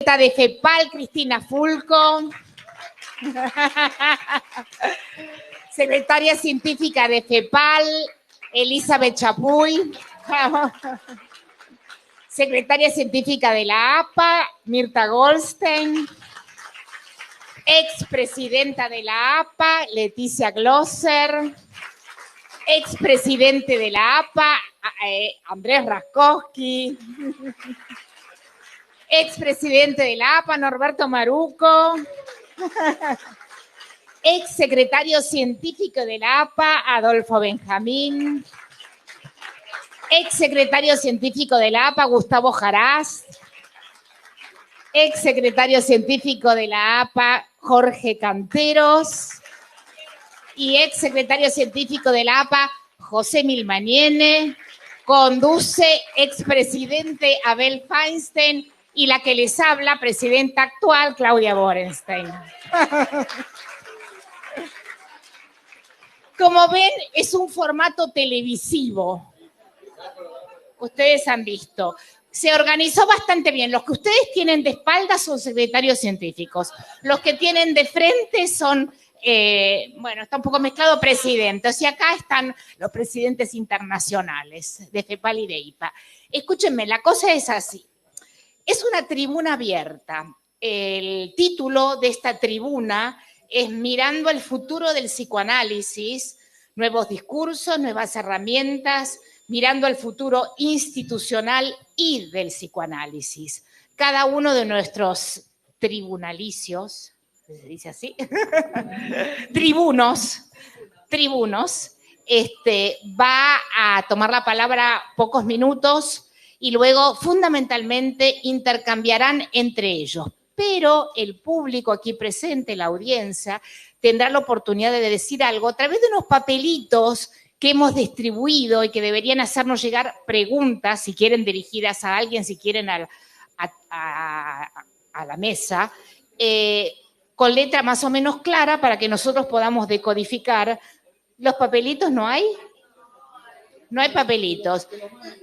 De FEPAL, Cristina Fulco. Secretaria científica de FEPAL, Elizabeth Chapuy. Secretaria científica de la APA, Mirta Goldstein. Expresidenta de la APA, Leticia Glosser. Expresidente de la APA, Andrés Raskowski. Expresidente de la APA, Norberto Maruco. Exsecretario científico de la APA, Adolfo Benjamín. Exsecretario científico de la APA, Gustavo Jarás. Exsecretario científico de la APA, Jorge Canteros. Y exsecretario científico de la APA, José Milmaniene. Conduce expresidente Abel Feinstein y la que les habla, presidenta actual, Claudia Borenstein. Como ven, es un formato televisivo. Ustedes han visto. Se organizó bastante bien. Los que ustedes tienen de espaldas son secretarios científicos. Los que tienen de frente son, está un poco mezclado, presidentes. Y acá están los presidentes internacionales de FEPAL y de IPA. Escúchenme, la cosa es así. Es una tribuna abierta. El título de esta tribuna es Mirando el futuro del psicoanálisis, nuevos discursos, nuevas herramientas, mirando al futuro institucional y del psicoanálisis. Cada uno de nuestros tribunalicios, ¿se dice así? tribunos, va a tomar la palabra pocos minutos y luego fundamentalmente intercambiarán entre ellos. Pero el público aquí presente, la audiencia, tendrá la oportunidad de decir algo a través de unos papelitos que hemos distribuido y que deberían hacernos llegar preguntas, si quieren dirigidas a alguien, si quieren a la mesa, con letra más o menos clara para que nosotros podamos decodificar. ¿Los papelitos no hay? No hay papelitos.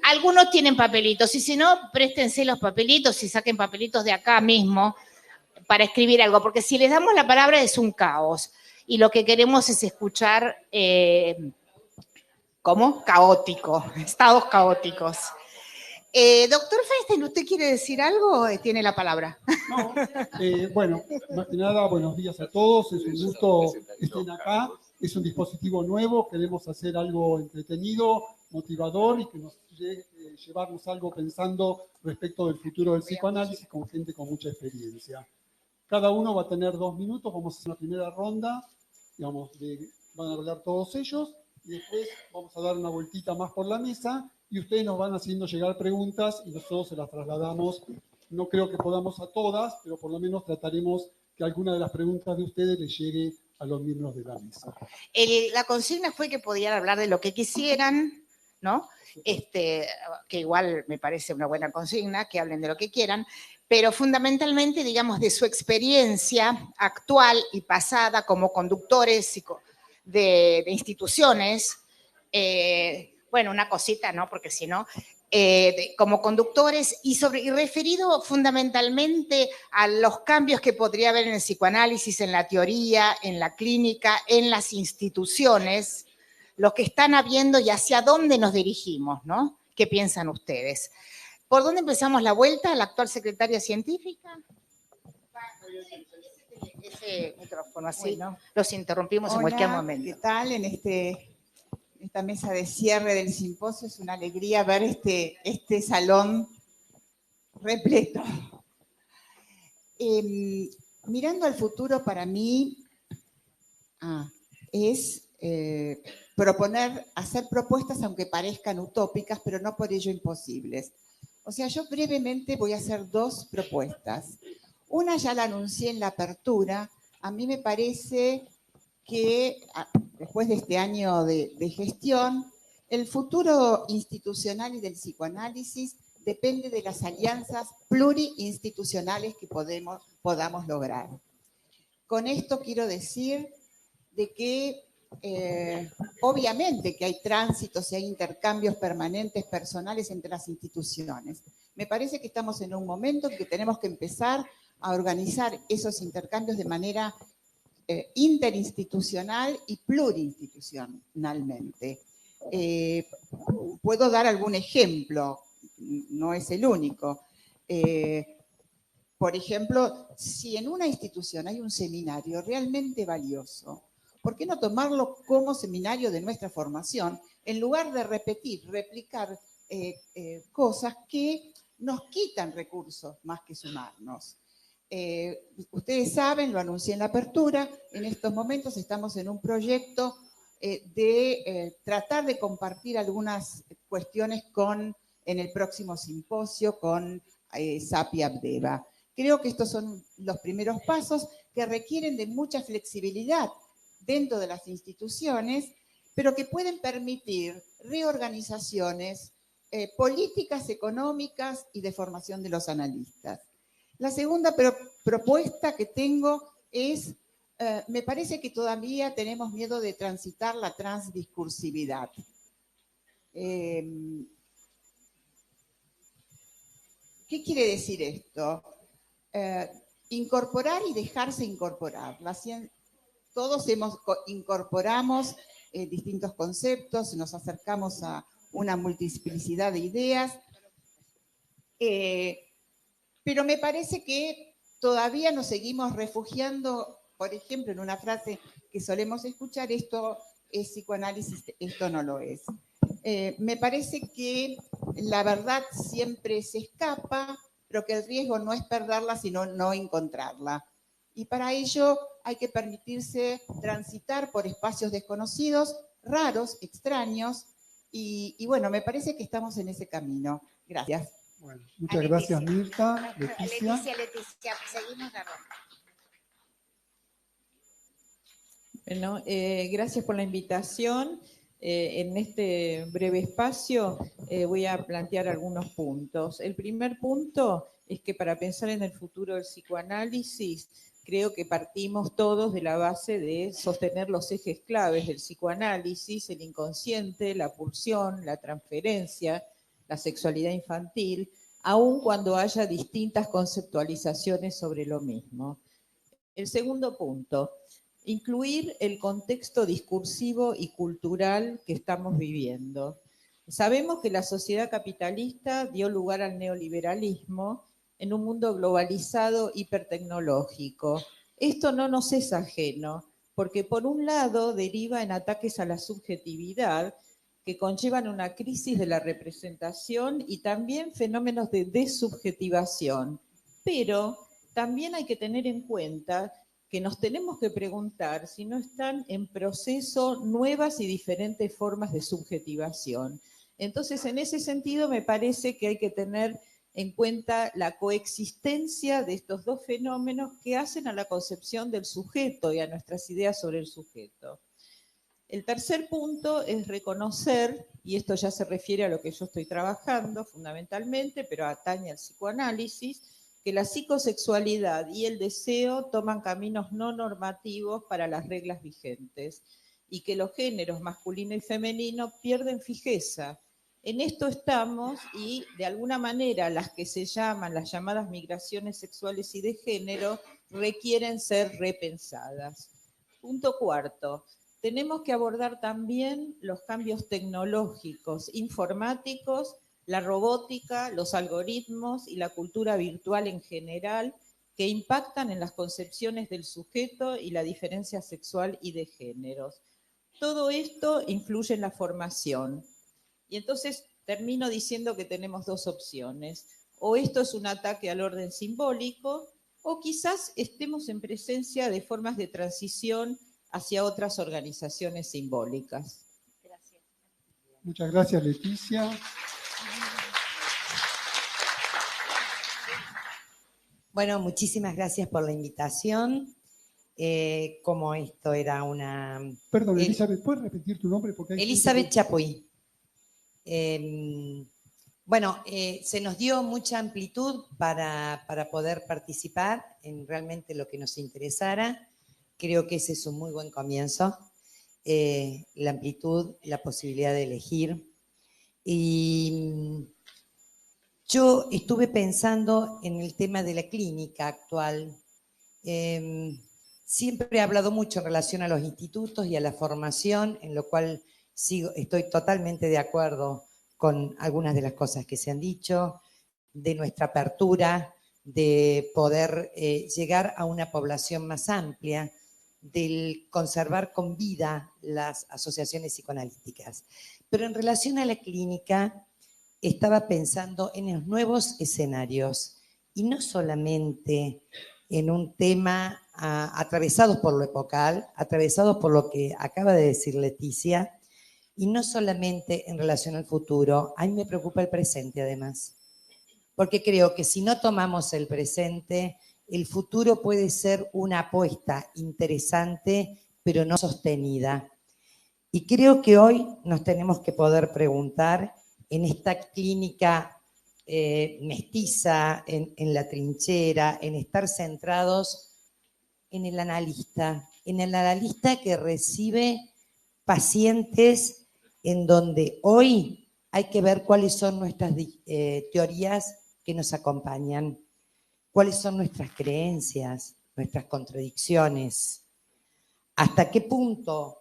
Algunos tienen papelitos y si no, préstense los papelitos y saquen papelitos de acá mismo para escribir algo, porque si les damos la palabra es un caos y lo que queremos es escuchar, ¿cómo? Caótico, estados caóticos. Doctor Feinstein, ¿usted quiere decir algo? Tiene la palabra. No, más que nada, buenos días a todos, es un gusto que estén acá, es un dispositivo nuevo, queremos hacer algo entretenido, motivador y que nos llevarnos algo pensando respecto del futuro del psicoanálisis con gente con mucha experiencia. Cada uno va a tener 2 minutos, vamos a hacer una primera ronda, van a hablar todos ellos y después vamos a dar una vueltita más por la mesa y ustedes nos van haciendo llegar preguntas y nosotros se las trasladamos. No creo que podamos a todas, pero por lo menos trataremos que alguna de las preguntas de ustedes les llegue a los miembros de la mesa. La consigna fue que podían hablar de lo que quisieran, ¿no? Que igual me parece una buena consigna, que hablen de lo que quieran, pero fundamentalmente, digamos, de su experiencia actual y pasada como conductores de instituciones, una cosita, ¿no? Porque si no, como conductores y referido fundamentalmente a los cambios que podría haber en el psicoanálisis, en la teoría, en la clínica, en las instituciones, los que están habiendo y hacia dónde nos dirigimos, ¿no? ¿Qué piensan ustedes? ¿Por dónde empezamos la vuelta? ¿La actual secretaria científica? Ese micrófono, así, bueno, los interrumpimos en cualquier momento. ¿Qué tal? En esta mesa de cierre del simposio es una alegría ver este salón repleto. Mirando al futuro para mí es hacer propuestas aunque parezcan utópicas, pero no por ello imposibles. O sea, yo brevemente voy a hacer 2 propuestas. Una ya la anuncié en la apertura. A mí me parece que después de este año de gestión, el futuro institucional y del psicoanálisis depende de las alianzas pluriinstitucionales que podamos lograr. Con esto quiero decir de que obviamente que hay tránsitos y hay intercambios permanentes personales entre las instituciones. Me parece que estamos en un momento en que tenemos que empezar a organizar esos intercambios de manera interinstitucional y plurinstitucionalmente. Puedo dar algún ejemplo, no es el único. Por ejemplo, si en una institución hay un seminario realmente valioso, ¿por qué no tomarlo como seminario de nuestra formación en lugar de replicar cosas que nos quitan recursos más que sumarnos? Ustedes saben, lo anuncié en la apertura, en estos momentos estamos en un proyecto de tratar de compartir algunas cuestiones en el próximo simposio con SAPI Abdeva. Creo que estos son los primeros pasos que requieren de mucha flexibilidad dentro de las instituciones, pero que pueden permitir reorganizaciones políticas, económicas y de formación de los analistas. La segunda propuesta que tengo es, me parece que todavía tenemos miedo de transitar la transdiscursividad. ¿Qué quiere decir esto? Incorporar y dejarse incorporar. Todos incorporamos distintos conceptos, nos acercamos a una multiplicidad de ideas, pero me parece que todavía nos seguimos refugiando, por ejemplo, en una frase que solemos escuchar: esto es psicoanálisis, esto no lo es. Me parece que la verdad siempre se escapa, pero que el riesgo no es perderla, sino no encontrarla. Y para ello hay que permitirse transitar por espacios desconocidos, raros, extraños, y bueno, me parece que estamos en ese camino. Gracias. Bueno, muchas gracias, Mirta. Leticia, seguimos la ronda. Bueno, gracias por la invitación. En este breve espacio voy a plantear algunos puntos. El primer punto es que para pensar en el futuro del psicoanálisis, creo que partimos todos de la base de sostener los ejes claves del psicoanálisis: el inconsciente, la pulsión, la transferencia, la sexualidad infantil, aun cuando haya distintas conceptualizaciones sobre lo mismo. El segundo punto: incluir el contexto discursivo y cultural que estamos viviendo. Sabemos que la sociedad capitalista dio lugar al neoliberalismo en un mundo globalizado, hipertecnológico. Esto no nos es ajeno, porque por un lado deriva en ataques a la subjetividad que conllevan una crisis de la representación y también fenómenos de desubjetivación. Pero también hay que tener en cuenta que nos tenemos que preguntar si no están en proceso nuevas y diferentes formas de subjetivación. Entonces, en ese sentido, me parece que hay que tener en cuenta la coexistencia de estos dos fenómenos que hacen a la concepción del sujeto y a nuestras ideas sobre el sujeto. El tercer punto es reconocer, y esto ya se refiere a lo que yo estoy trabajando fundamentalmente, pero atañe al psicoanálisis, que la psicosexualidad y el deseo toman caminos no normativos para las reglas vigentes y que los géneros masculino y femenino pierden fijeza. En esto estamos y, de alguna manera, las que se llaman las llamadas migraciones sexuales y de género requieren ser repensadas. Punto cuarto: tenemos que abordar también los cambios tecnológicos, informáticos, la robótica, los algoritmos y la cultura virtual en general, que impactan en las concepciones del sujeto y la diferencia sexual y de géneros. Todo esto influye en la formación. Y entonces termino diciendo que tenemos dos opciones: o esto es un ataque al orden simbólico, o quizás estemos en presencia de formas de transición hacia otras organizaciones simbólicas. Gracias. muchas gracias, Leticia. Bueno, muchísimas gracias por la invitación. Como esto era una... Perdón, Elizabeth, ¿puedes repetir tu nombre? Porque hay Elizabeth Chapuy. Bueno, se nos dio mucha amplitud para poder participar en realmente lo que nos interesara. Creo que ese es un muy buen comienzo. la amplitud, la posibilidad de elegir. Y yo estuve pensando en el tema de la clínica actual. Siempre he hablado mucho en relación a los institutos y a la formación, en lo cual estoy totalmente de acuerdo con algunas de las cosas que se han dicho, de nuestra apertura, de poder llegar a una población más amplia, del conservar con vida las asociaciones psicoanalíticas. Pero en relación a la clínica, estaba pensando en los nuevos escenarios, y no solamente en un tema atravesados por lo epocal, atravesados por lo que acaba de decir Leticia, y no solamente en relación al futuro. A mí me preocupa el presente, además, porque creo que si no tomamos el presente, el futuro puede ser una apuesta interesante, pero no sostenida. Y creo que hoy nos tenemos que poder preguntar en esta clínica mestiza, en la trinchera, en estar centrados en el analista que recibe pacientes en donde hoy hay que ver cuáles son nuestras teorías que nos acompañan, cuáles son nuestras creencias, nuestras contradicciones, hasta qué punto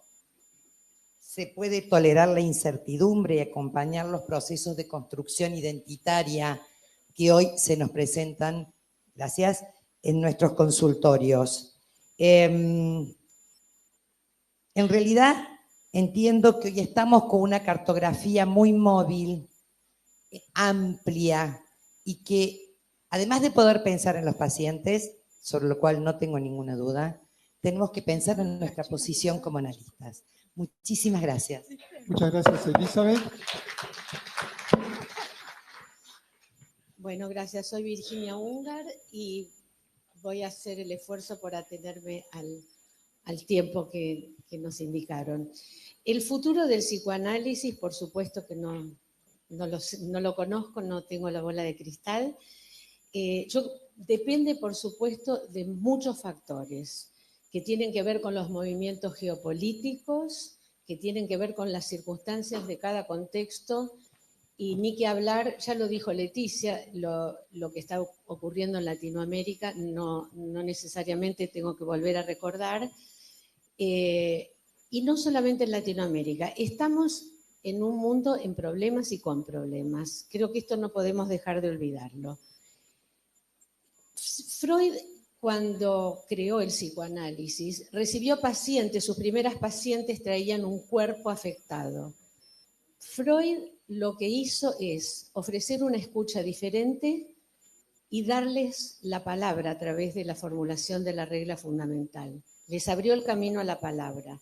se puede tolerar la incertidumbre y acompañar los procesos de construcción identitaria que hoy se nos presentan, gracias, en nuestros consultorios. En realidad, entiendo que hoy estamos con una cartografía muy móvil, amplia, y que además de poder pensar en los pacientes, sobre lo cual no tengo ninguna duda, tenemos que pensar en nuestra posición como analistas. Muchísimas gracias. Muchas gracias, Elizabeth. Bueno, gracias. Soy Virginia Ungar y voy a hacer el esfuerzo por atenerme al tiempo que nos indicaron. El futuro del psicoanálisis, por supuesto que no lo conozco, no tengo la bola de cristal. Depende, por supuesto, de muchos factores que tienen que ver con los movimientos geopolíticos, que tienen que ver con las circunstancias de cada contexto, y ni que hablar, ya lo dijo Leticia, lo que está ocurriendo en Latinoamérica, no necesariamente tengo que volver a recordar, y no solamente en Latinoamérica, estamos en un mundo en problemas y con problemas. Creo que esto no podemos dejar de olvidarlo. Freud, cuando creó el psicoanálisis, recibió pacientes, sus primeras pacientes traían un cuerpo afectado. Freud lo que hizo es ofrecer una escucha diferente y darles la palabra a través de la formulación de la regla fundamental. Les abrió el camino a la palabra.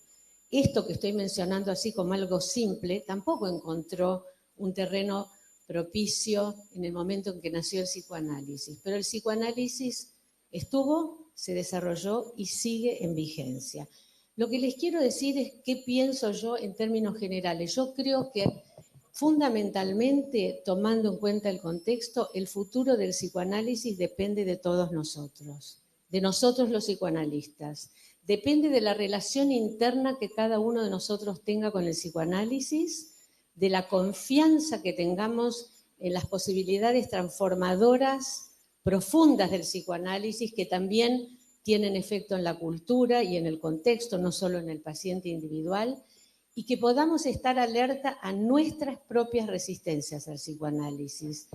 Esto que estoy mencionando así como algo simple, tampoco encontró un terreno propicio en el momento en que nació el psicoanálisis, pero el psicoanálisis estuvo, se desarrolló y sigue en vigencia. Lo que les quiero decir es qué pienso yo en términos generales. Yo creo que fundamentalmente, tomando en cuenta el contexto, el futuro del psicoanálisis depende de todos nosotros, de nosotros los psicoanalistas. Depende de la relación interna que cada uno de nosotros tenga con el psicoanálisis, de la confianza que tengamos en las posibilidades transformadoras profundas del psicoanálisis, que también tienen efecto en la cultura y en el contexto, no solo en el paciente individual, y que podamos estar alerta a nuestras propias resistencias al psicoanálisis.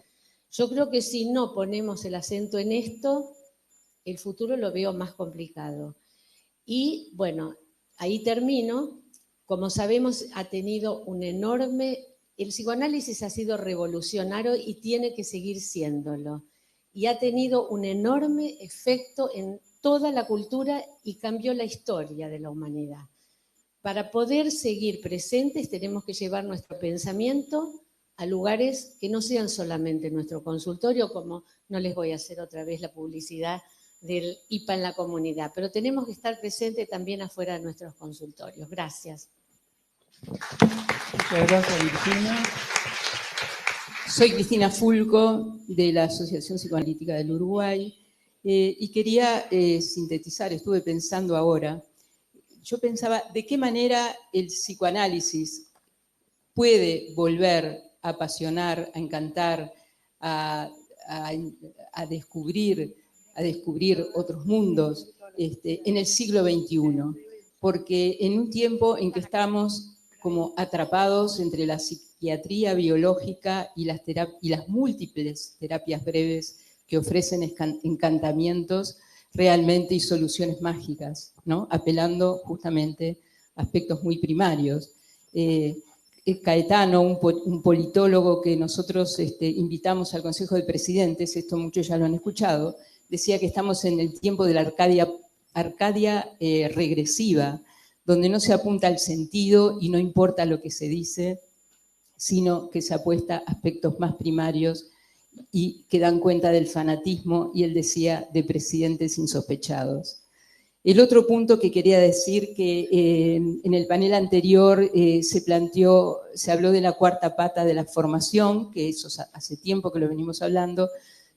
Yo creo que si no ponemos el acento en esto, el futuro lo veo más complicado. Y bueno, ahí termino. Como sabemos, el psicoanálisis ha sido revolucionario y tiene que seguir siéndolo. Y ha tenido un enorme efecto en toda la cultura y cambió la historia de la humanidad. Para poder seguir presentes tenemos que llevar nuestro pensamiento a lugares que no sean solamente nuestro consultorio, como no les voy a hacer otra vez la publicidad del IPA en la comunidad, pero tenemos que estar presentes también afuera de nuestros consultorios. Gracias. Muchas gracias, Virginia. Soy Cristina Fulco, de la Asociación Psicoanalítica del Uruguay, y quería sintetizar, estuve pensando ahora, yo pensaba de qué manera el psicoanálisis puede volver a apasionar, a encantar, a descubrir otros mundos en el siglo XXI. Porque en un tiempo en que estamos como atrapados entre la psiquiatría biológica y las múltiples terapias breves que ofrecen encantamientos realmente y soluciones mágicas, ¿no? Apelando justamente a aspectos muy primarios. Caetano, un politólogo que nosotros invitamos al Consejo de Presidentes, esto muchos ya lo han escuchado, decía que estamos en el tiempo de la Arcadia regresiva, donde no se apunta al sentido y no importa lo que se dice, sino que se apuesta a aspectos más primarios y que dan cuenta del fanatismo, y él decía, de presidentes insospechados. El otro punto que quería decir, que en el panel anterior se habló de la cuarta pata de la formación, que eso hace tiempo que lo venimos hablando,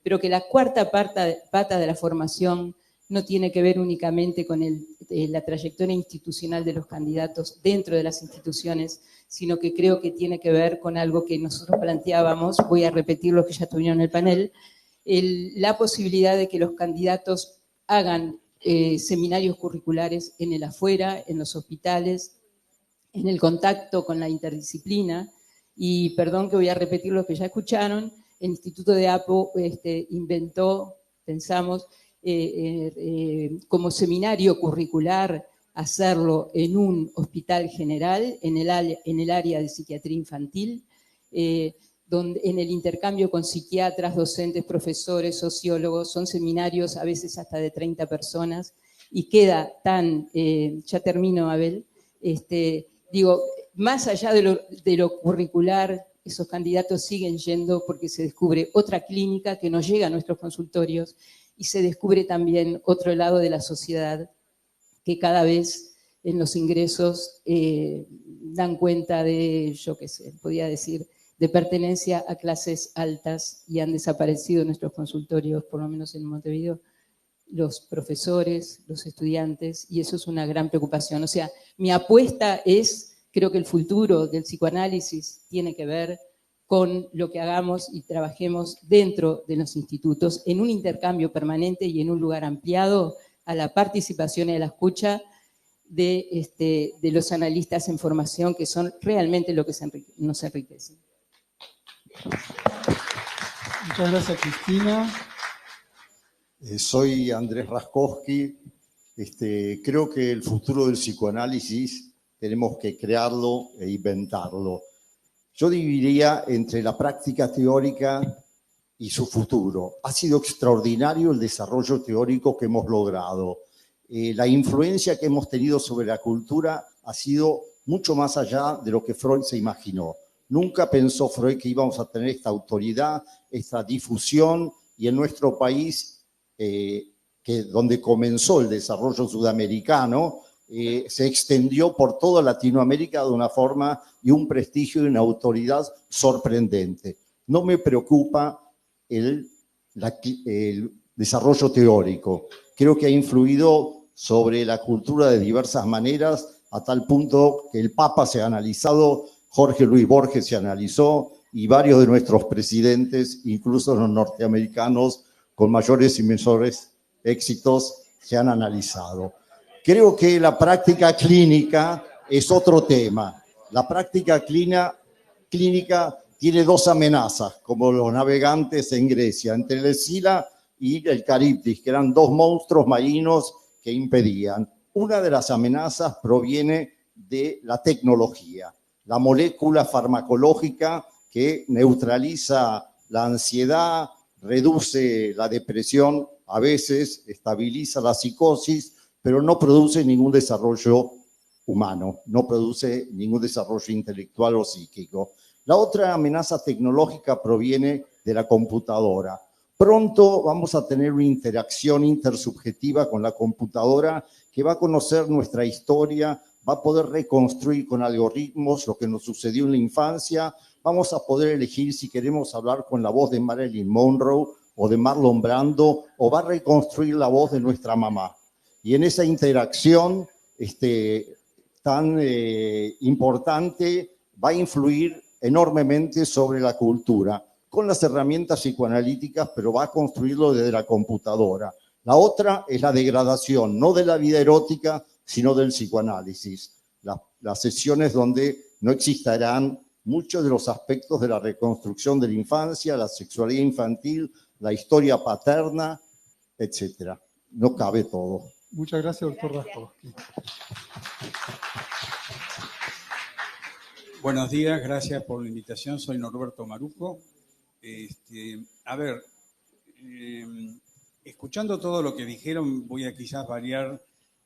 pero que la cuarta pata de la formación no tiene que ver únicamente con la trayectoria institucional de los candidatos dentro de las instituciones, sino que creo que tiene que ver con algo que nosotros planteábamos, voy a repetir lo que ya tuvieron en el panel, la posibilidad de que los candidatos hagan seminarios curriculares en el afuera, en los hospitales, en el contacto con la interdisciplina, y perdón que voy a repetir lo que ya escucharon, el Instituto de APO inventó, pensamos, como seminario curricular hacerlo en un hospital general, en el área de psiquiatría infantil, donde en el intercambio con psiquiatras, docentes, profesores, sociólogos, son seminarios a veces hasta de 30 personas, y queda tan, ya termino, Abel, digo, más allá de lo curricular, esos candidatos siguen yendo porque se descubre otra clínica que nos llega a nuestros consultorios, y se descubre también otro lado de la sociedad que cada vez en los ingresos dan cuenta de, yo qué sé, podría decir, de pertenencia a clases altas, y han desaparecido en nuestros consultorios, por lo menos en Montevideo, los profesores, los estudiantes, y eso es una gran preocupación. O sea, mi apuesta es, creo que el futuro del psicoanálisis tiene que ver con lo que hagamos y trabajemos dentro de los institutos, en un intercambio permanente y en un lugar ampliado a la participación y a la escucha de los analistas en formación, que son realmente lo que nos enriquece. Muchas gracias, Cristina. Soy Andrés Raskowski. Creo que el futuro del psicoanálisis tenemos que crearlo e inventarlo. Yo dividiría entre la práctica teórica y su futuro. Ha sido extraordinario el desarrollo teórico que hemos logrado. La influencia que hemos tenido sobre la cultura ha sido mucho más allá de lo que Freud se imaginó. Nunca pensó Freud que íbamos a tener esta autoridad, esta difusión, y en nuestro país, donde comenzó el desarrollo sudamericano, se extendió por toda Latinoamérica de una forma y un prestigio y una autoridad sorprendente. No me preocupa el desarrollo teórico. Creo que ha influido sobre la cultura de diversas maneras, a tal punto que el Papa se ha analizado, Jorge Luis Borges se analizó, y varios de nuestros presidentes, incluso los norteamericanos, con mayores y menores éxitos, se han analizado. Creo que la práctica clínica es otro tema. La práctica clínica tiene dos amenazas, como los navegantes en Grecia, entre el Escila y el Caribdis, que eran dos monstruos marinos que impedían. Una de las amenazas proviene de la tecnología, la molécula farmacológica que neutraliza la ansiedad, reduce la depresión, a veces estabiliza la psicosis, pero no produce ningún desarrollo humano, no produce ningún desarrollo intelectual o psíquico. La otra amenaza tecnológica proviene de la computadora. Pronto vamos a tener una interacción intersubjetiva con la computadora que va a conocer nuestra historia, va a poder reconstruir con algoritmos lo que nos sucedió en la infancia. Vamos a poder elegir si queremos hablar con la voz de Marilyn Monroe o de Marlon Brando, o va a reconstruir la voz de nuestra mamá. Y en esa interacción tan importante va a influir enormemente sobre la cultura, con las herramientas psicoanalíticas, pero va a construirlo desde la computadora. La otra es la degradación, no de la vida erótica, sino del psicoanálisis. Las sesiones donde no existirán muchos de los aspectos de la reconstrucción de la infancia, la sexualidad infantil, la historia paterna, etc. No cabe todo. Muchas gracias, doctor Raskowski. Buenos días, gracias por la invitación. Soy Norberto Maruco. Escuchando todo lo que dijeron, voy a quizás variar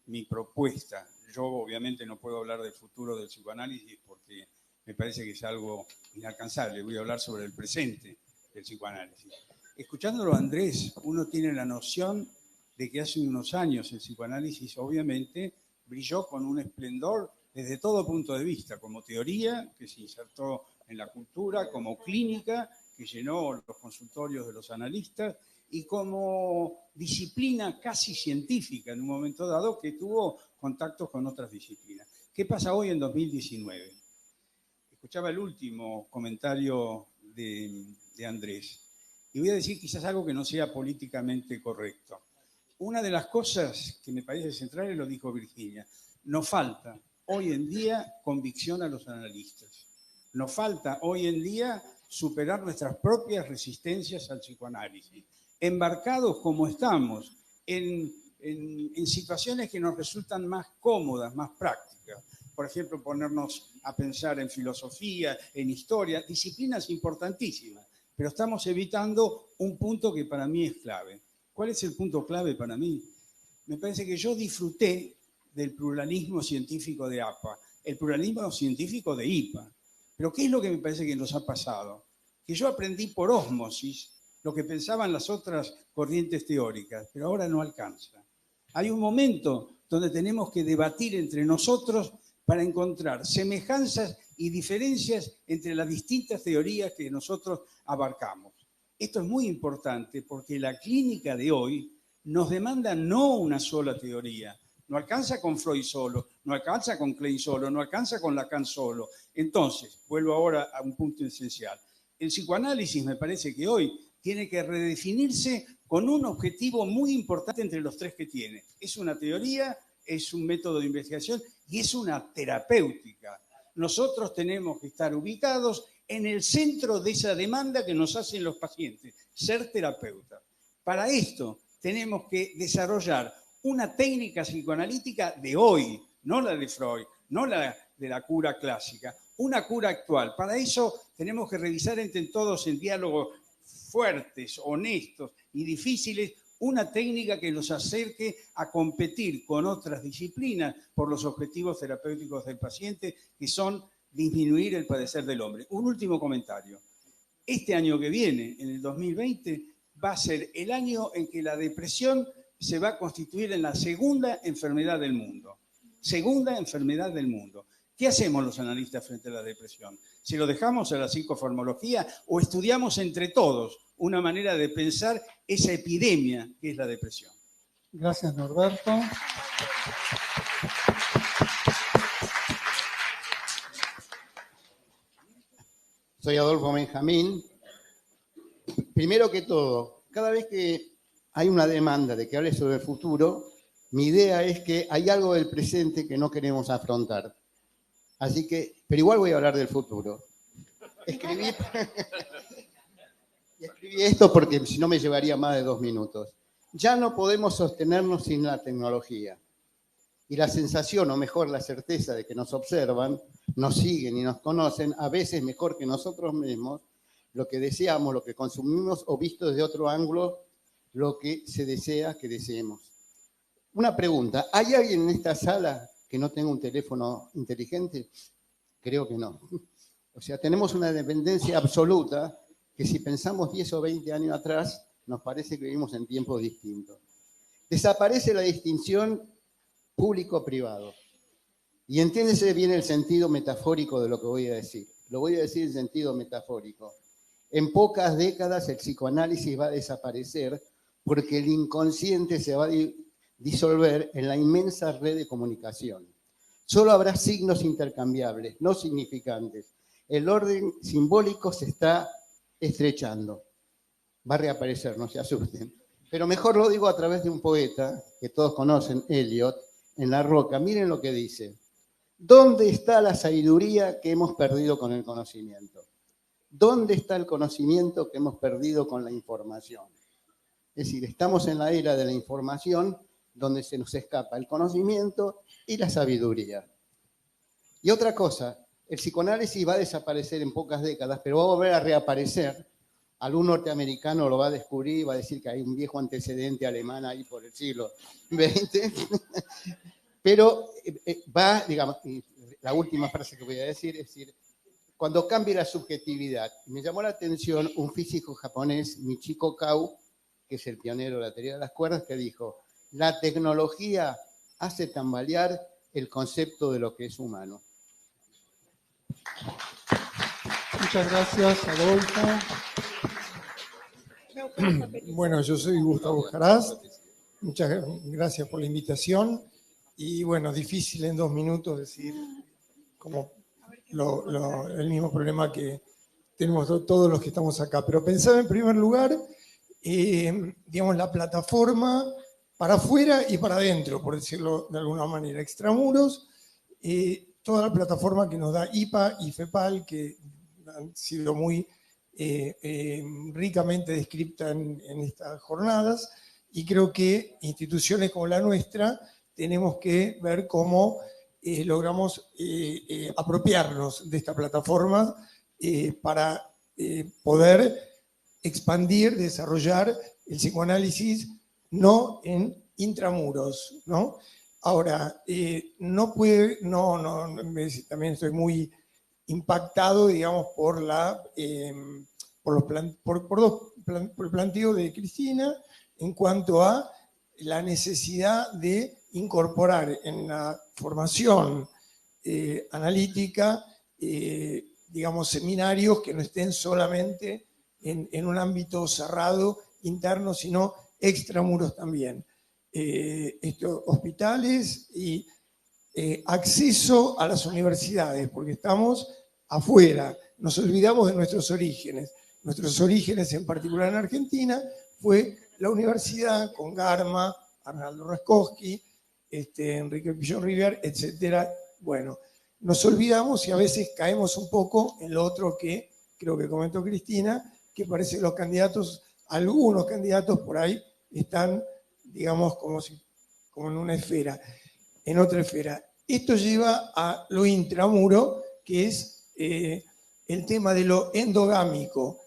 mi propuesta. Yo obviamente no puedo hablar del futuro del psicoanálisis porque me parece que es algo inalcanzable. Voy a hablar sobre el presente del psicoanálisis. Escuchándolo a Andrés, uno tiene la noción de que hace unos años el psicoanálisis obviamente brilló con un esplendor desde todo punto de vista, como teoría que se insertó en la cultura, como clínica que llenó los consultorios de los analistas y como disciplina casi científica en un momento dado que tuvo contactos con otras disciplinas. ¿Qué pasa hoy en 2019? Escuchaba el último comentario de Andrés y voy a decir quizás algo que no sea políticamente correcto. Una de las cosas que me parece central, lo dijo Virginia, nos falta hoy en día convicción a los analistas. Nos falta hoy en día superar nuestras propias resistencias al psicoanálisis. Embarcados como estamos en situaciones que nos resultan más cómodas, más prácticas. Por ejemplo, ponernos a pensar en filosofía, en historia, disciplinas importantísimas. Pero estamos evitando un punto que para mí es clave. ¿Cuál es el punto clave para mí? Me parece que yo disfruté del pluralismo científico de APA, el pluralismo científico de IPA. Pero ¿qué es lo que me parece que nos ha pasado? Que yo aprendí por ósmosis lo que pensaban las otras corrientes teóricas, pero ahora no alcanza. Hay un momento donde tenemos que debatir entre nosotros para encontrar semejanzas y diferencias entre las distintas teorías que nosotros abarcamos. Esto es muy importante porque la clínica de hoy nos demanda no una sola teoría. No alcanza con Freud solo, no alcanza con Klein solo, no alcanza con Lacan solo. Entonces, vuelvo ahora a un punto esencial. El psicoanálisis me parece que hoy tiene que redefinirse con un objetivo muy importante entre los tres que tiene. Es una teoría, es un método de investigación y es una terapéutica. Nosotros tenemos que estar ubicados en el centro de esa demanda que nos hacen los pacientes, ser terapeutas. Para esto tenemos que desarrollar una técnica psicoanalítica de hoy, no la de Freud, no la de la cura clásica, una cura actual. Para eso tenemos que revisar entre todos en diálogos fuertes, honestos y difíciles, una técnica que los acerque a competir con otras disciplinas por los objetivos terapéuticos del paciente, que son disminuir el padecer del hombre. Un último comentario. Este año que viene, en el 2020, va a ser el año en que la depresión se va a constituir en la segunda enfermedad del mundo. Segunda enfermedad del mundo. ¿Qué hacemos los analistas frente a la depresión? ¿Se lo dejamos a la psicofarmacología o estudiamos entre todos una manera de pensar esa epidemia que es la depresión? Gracias, Norberto. Soy Adolfo Benjamín. Primero que todo, cada vez que hay una demanda de que hable sobre el futuro, mi idea es que hay algo del presente que no queremos afrontar. Así que, pero igual voy a hablar del futuro. Escribí esto porque si no me llevaría más de 2 minutos. Ya no podemos sostenernos sin la tecnología. Y la sensación, o mejor la certeza de que nos observan, nos siguen y nos conocen, a veces mejor que nosotros mismos, lo que deseamos, lo que consumimos o visto desde otro ángulo, lo que se desea que deseemos. Una pregunta, ¿hay alguien en esta sala que no tenga un teléfono inteligente? Creo que no. O sea, tenemos una dependencia absoluta que si pensamos 10 o 20 años atrás, nos parece que vivimos en tiempos distintos. Desaparece la distinción público-privado. Y entiéndese bien el sentido metafórico de lo que voy a decir. Lo voy a decir en sentido metafórico. En pocas décadas el psicoanálisis va a desaparecer porque el inconsciente se va a disolver en la inmensa red de comunicación. Solo habrá signos intercambiables, no significantes. El orden simbólico se está estrechando. Va a reaparecer, no se asusten. Pero mejor lo digo a través de un poeta que todos conocen, Eliot, en La Roca. Miren lo que dice. ¿Dónde está la sabiduría que hemos perdido con el conocimiento? ¿Dónde está el conocimiento que hemos perdido con la información? Es decir, estamos en la era de la información donde se nos escapa el conocimiento y la sabiduría. Y otra cosa, el psicoanálisis va a desaparecer en pocas décadas, pero va a volver a reaparecer. Algún norteamericano lo va a descubrir y va a decir que hay un viejo antecedente alemán ahí por el siglo XX. Pero va, digamos, la última frase que voy a decir, es decir, cuando cambie la subjetividad. Me llamó la atención un físico japonés, Michiko Kaku, que es el pionero de la teoría de las cuerdas, que dijo, la tecnología hace tambalear el concepto de lo que es humano. Muchas gracias, Adolfo. Bueno, yo soy Gustavo Jaraz. Muchas gracias por la invitación. Y bueno, difícil en 2 minutos decir como el mismo problema que tenemos todos los que estamos acá. Pero pensaba en primer lugar, digamos, la plataforma para afuera y para adentro, por decirlo de alguna manera. Extramuros, toda la plataforma que nos da IPA y FEPAL, que han sido muy ricamente descritas en estas jornadas, y creo que instituciones como la nuestra tenemos que ver cómo logramos apropiarnos de esta plataforma para poder expandir, desarrollar el psicoanálisis no en intramuros, ¿no? Ahora, también estoy muy impactado, digamos, por el planteo de Cristina en cuanto a la necesidad de incorporar en la formación analítica, digamos, seminarios que no estén solamente en un ámbito cerrado, interno, sino extramuros también. Hospitales y acceso a las universidades, porque estamos afuera, nos olvidamos de nuestros orígenes. Nuestros orígenes, en particular en Argentina, fue la universidad con Garma, Arnaldo Raskowski, Enrique Pillon Rivière, etc. Bueno, nos olvidamos y a veces caemos un poco en lo otro que creo que comentó Cristina, que parece que los candidatos, algunos candidatos por ahí, están, digamos, como en una esfera, en otra esfera. Esto lleva a lo intramuro, que es el tema de lo endogámico.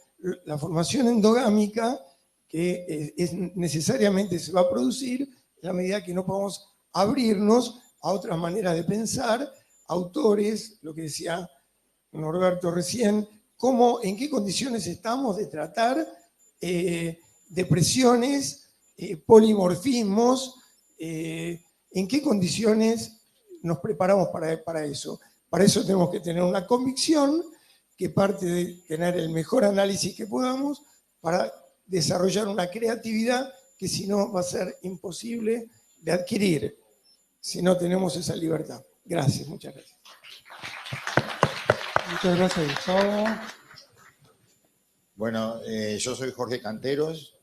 La formación endogámica que necesariamente se va a producir en la medida que no podamos abrirnos a otras maneras de pensar, autores, lo que decía Norberto recién, en qué condiciones estamos de tratar depresiones, polimorfismos, en qué condiciones nos preparamos para eso. Para eso tenemos que tener una convicción que parte de tener el mejor análisis que podamos para desarrollar una creatividad que si no va a ser imposible de adquirir si no tenemos esa libertad. Gracias, muchas gracias. Muchas gracias, Gustavo. Bueno, yo soy Jorge Canteros,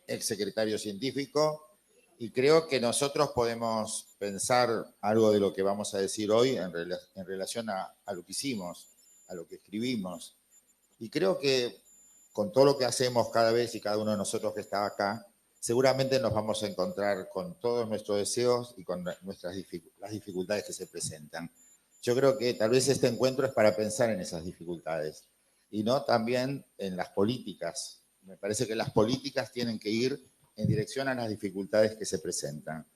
exsecretario científico, y creo que nosotros podemos pensar algo de lo que vamos a decir hoy en relación a lo que hicimos, a lo que escribimos. Y creo que con todo lo que hacemos cada vez y cada uno de nosotros que está acá, seguramente nos vamos a encontrar con todos nuestros deseos y con las dificultades que se presentan. Yo creo que tal vez este encuentro es para pensar en esas dificultades y no también en las políticas. Me parece que las políticas tienen que ir en dirección a las dificultades que se presentan.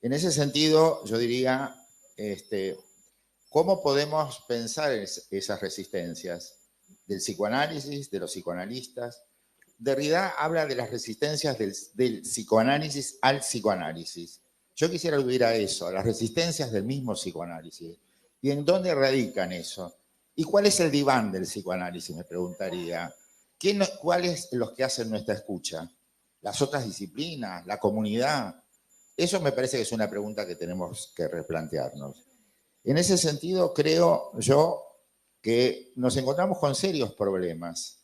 En ese sentido, yo diría, ¿cómo podemos pensar esas resistencias del psicoanálisis, de los psicoanalistas? Derrida habla de las resistencias del psicoanálisis al psicoanálisis. Yo quisiera aludir a eso, a las resistencias del mismo psicoanálisis. ¿Y en dónde radican eso? ¿Y cuál es el diván del psicoanálisis? Me preguntaría. ¿Cuáles los que hacen nuestra escucha? las otras disciplinas, la comunidad? Eso me parece que es una pregunta que tenemos que replantearnos. En ese sentido, creo yo que nos encontramos con serios problemas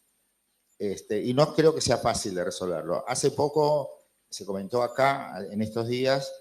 y no creo que sea fácil de resolverlo. Hace poco se comentó acá, en estos días,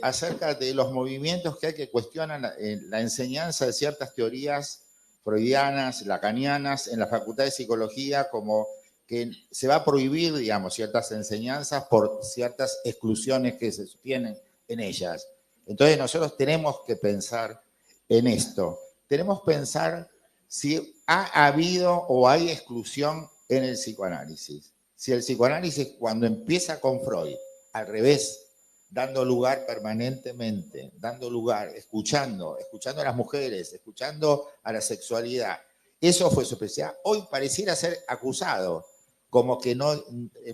acerca de los movimientos que hay que cuestionan la enseñanza de ciertas teorías freudianas, lacanianas, en la Facultad de Psicología, como que se va a prohibir, digamos, ciertas enseñanzas por ciertas exclusiones que se tienen en ellas. Entonces nosotros tenemos que pensar en esto. Tenemos que pensar si ha habido o hay exclusión en el psicoanálisis. Si el psicoanálisis, cuando empieza con Freud, al revés, dando lugar permanentemente, dando lugar, escuchando a las mujeres, escuchando a la sexualidad, eso fue su especialidad. Hoy pareciera ser acusado, como que no,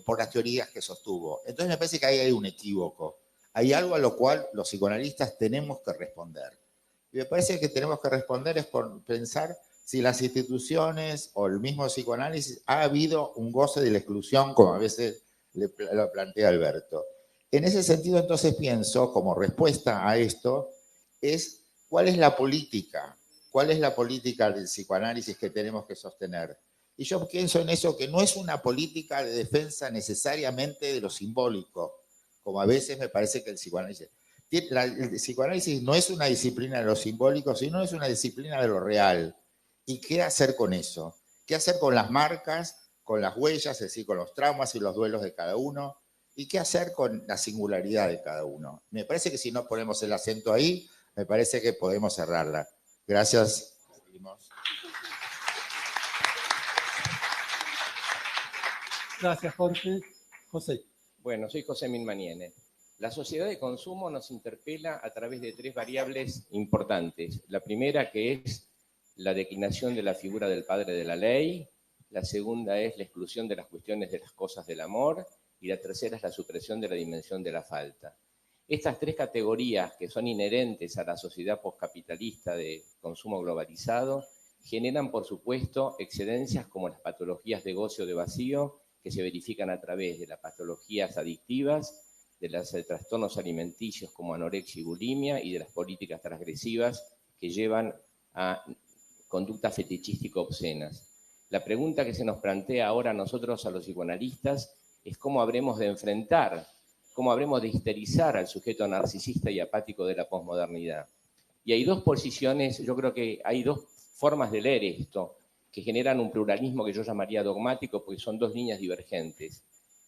por las teorías que sostuvo. Entonces me parece que ahí hay un equívoco. Hay algo a lo cual los psicoanalistas tenemos que responder. Y me parece que tenemos que responder es por pensar si las instituciones o el mismo psicoanálisis ha habido un goce de la exclusión, como a veces lo plantea Alberto. En ese sentido, entonces pienso, como respuesta a esto, es cuál es la política del psicoanálisis que tenemos que sostener. Y yo pienso en eso, que no es una política de defensa necesariamente de lo simbólico, como a veces me parece que el psicoanálisis. El psicoanálisis no es una disciplina de lo simbólico, sino es una disciplina de lo real. ¿Y qué hacer con eso? ¿Qué hacer con las marcas, con las huellas, es decir, con los traumas y los duelos de cada uno? ¿Y qué hacer con la singularidad de cada uno? Me parece que si no ponemos el acento ahí, me parece que podemos cerrarla. Gracias. Gracias, Jorge. José. Bueno, soy José Minmaniene. La sociedad de consumo nos interpela a través de 3 variables importantes. La primera, que es la declinación de la figura del padre de la ley. La segunda es la exclusión de las cuestiones de las cosas del amor. Y la tercera es la supresión de la dimensión de la falta. Estas 3 categorías, que son inherentes a la sociedad postcapitalista de consumo globalizado, generan, por supuesto, excedencias como las patologías de goce o de vacío, que se verifican a través de las patologías adictivas, de los trastornos alimenticios como anorexia y bulimia, y de las políticas transgresivas que llevan a conductas fetichístico-obscenas. La pregunta que se nos plantea ahora a nosotros, a los psicoanalistas, es cómo habremos de enfrentar, cómo habremos de histerizar al sujeto narcisista y apático de la posmodernidad. Y hay 2 posiciones, yo creo que hay 2 formas de leer esto, que generan un pluralismo que yo llamaría dogmático, porque son 2 líneas divergentes.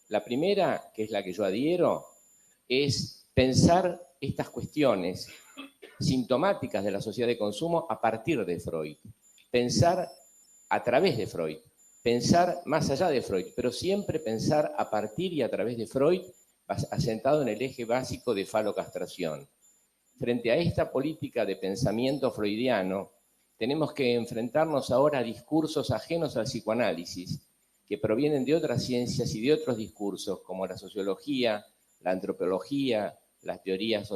La primera, que es la que yo adhiero, es pensar estas cuestiones sintomáticas de la sociedad de consumo a partir de Freud, pensar a través de Freud, pensar más allá de Freud, pero siempre pensar a partir y a través de Freud, asentado en el eje básico de falocastración. Frente a esta política de pensamiento freudiano, tenemos que enfrentarnos ahora a discursos ajenos al psicoanálisis, que provienen de otras ciencias y de otros discursos, como la sociología, la antropología, las teorías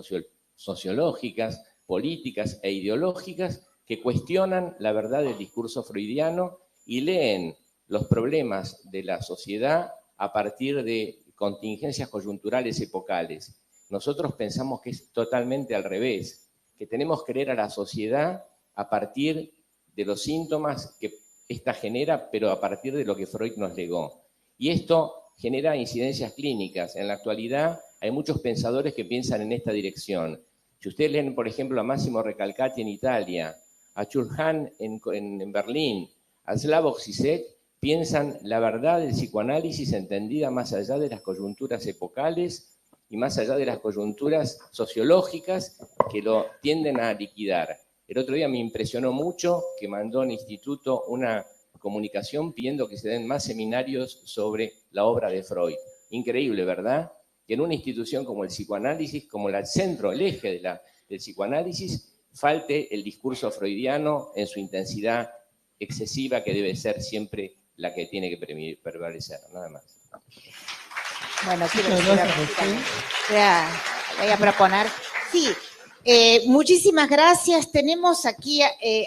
sociológicas, políticas e ideológicas, que cuestionan la verdad del discurso freudiano y leen los problemas de la sociedad a partir de contingencias coyunturales epocales. Nosotros pensamos que es totalmente al revés, que tenemos que leer a la sociedad a partir de los síntomas que ésta genera, pero a partir de lo que Freud nos legó. Y esto genera incidencias clínicas. En la actualidad hay muchos pensadores que piensan en esta dirección. Si ustedes leen, por ejemplo, a Massimo Recalcati en Italia, a Churhan en Berlín, a Slavoj Žižek, piensan la verdad del psicoanálisis entendida más allá de las coyunturas epocales y más allá de las coyunturas sociológicas que lo tienden a liquidar. El otro día me impresionó mucho que mandó al instituto una comunicación pidiendo que se den más seminarios sobre la obra de Freud. Increíble, ¿verdad? Que en una institución como el psicoanálisis, como el centro, el eje del psicoanálisis, falte el discurso freudiano en su intensidad excesiva, que debe ser siempre la que tiene que prevalecer, nada más. Bueno, voy a proponer. Sí, muchísimas gracias. Tenemos aquí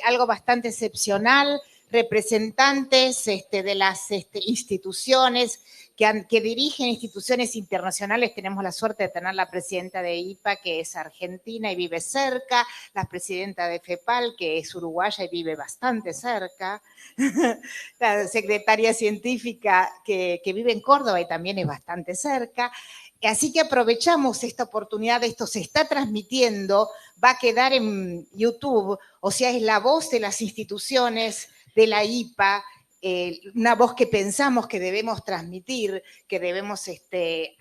algo bastante excepcional, representantes de las instituciones que dirigen instituciones internacionales. Tenemos la suerte de tener la presidenta de IPA, que es argentina y vive cerca, la presidenta de FEPAL, que es uruguaya y vive bastante cerca, la secretaria científica que vive en Córdoba y también es bastante cerca. Así que aprovechamos esta oportunidad, esto se está transmitiendo, va a quedar en YouTube, o sea, es la voz de las instituciones de la IPA, una voz que pensamos que debemos transmitir, que debemos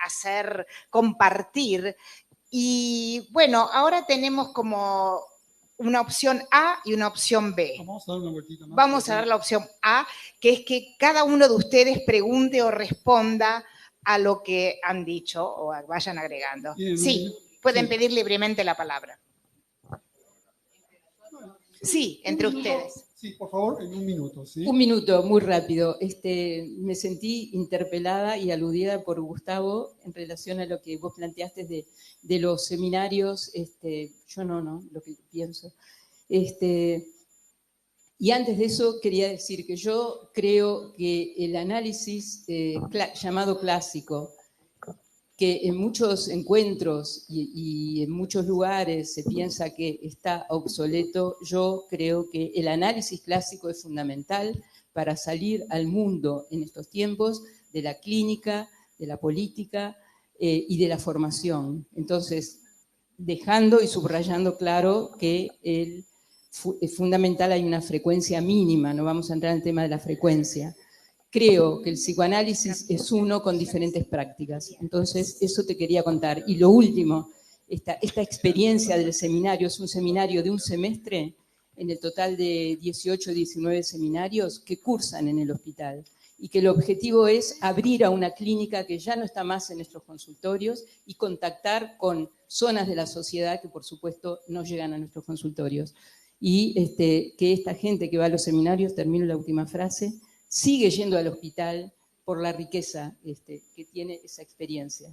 hacer compartir. Y bueno, ahora tenemos como una opción A y una opción B. Vamos a dar una vueltita más. Vamos a dar la opción A, que es que cada uno de ustedes pregunte o responda a lo que han dicho o vayan agregando. Bien, Sí, pueden sí. pedir libremente la palabra. Sí, entre ustedes. Sí, por favor, en un minuto. ¿sí? Un minuto, muy rápido. Me sentí interpelada y aludida por Gustavo en relación a lo que vos planteaste de los seminarios. Yo no, lo que pienso. Y antes de eso quería decir que yo creo que el análisis llamado clásico, que en muchos encuentros y en muchos lugares se piensa que está obsoleto, yo creo que el análisis clásico es fundamental para salir al mundo en estos tiempos de la clínica, de la política y de la formación. Entonces, dejando y subrayando claro que es fundamental, hay una frecuencia mínima, no vamos a entrar en el tema de la frecuencia. Creo que el psicoanálisis es uno con diferentes prácticas. Entonces, eso te quería contar. Y lo último, esta experiencia del seminario, es un seminario de un semestre, en el total de 18 o 19 seminarios que cursan en el hospital. Y que el objetivo es abrir a una clínica que ya no está más en nuestros consultorios y contactar con zonas de la sociedad que, por supuesto, no llegan a nuestros consultorios. Y que esta gente que va a los seminarios, termino la última frase, sigue yendo al hospital por la riqueza que tiene esa experiencia.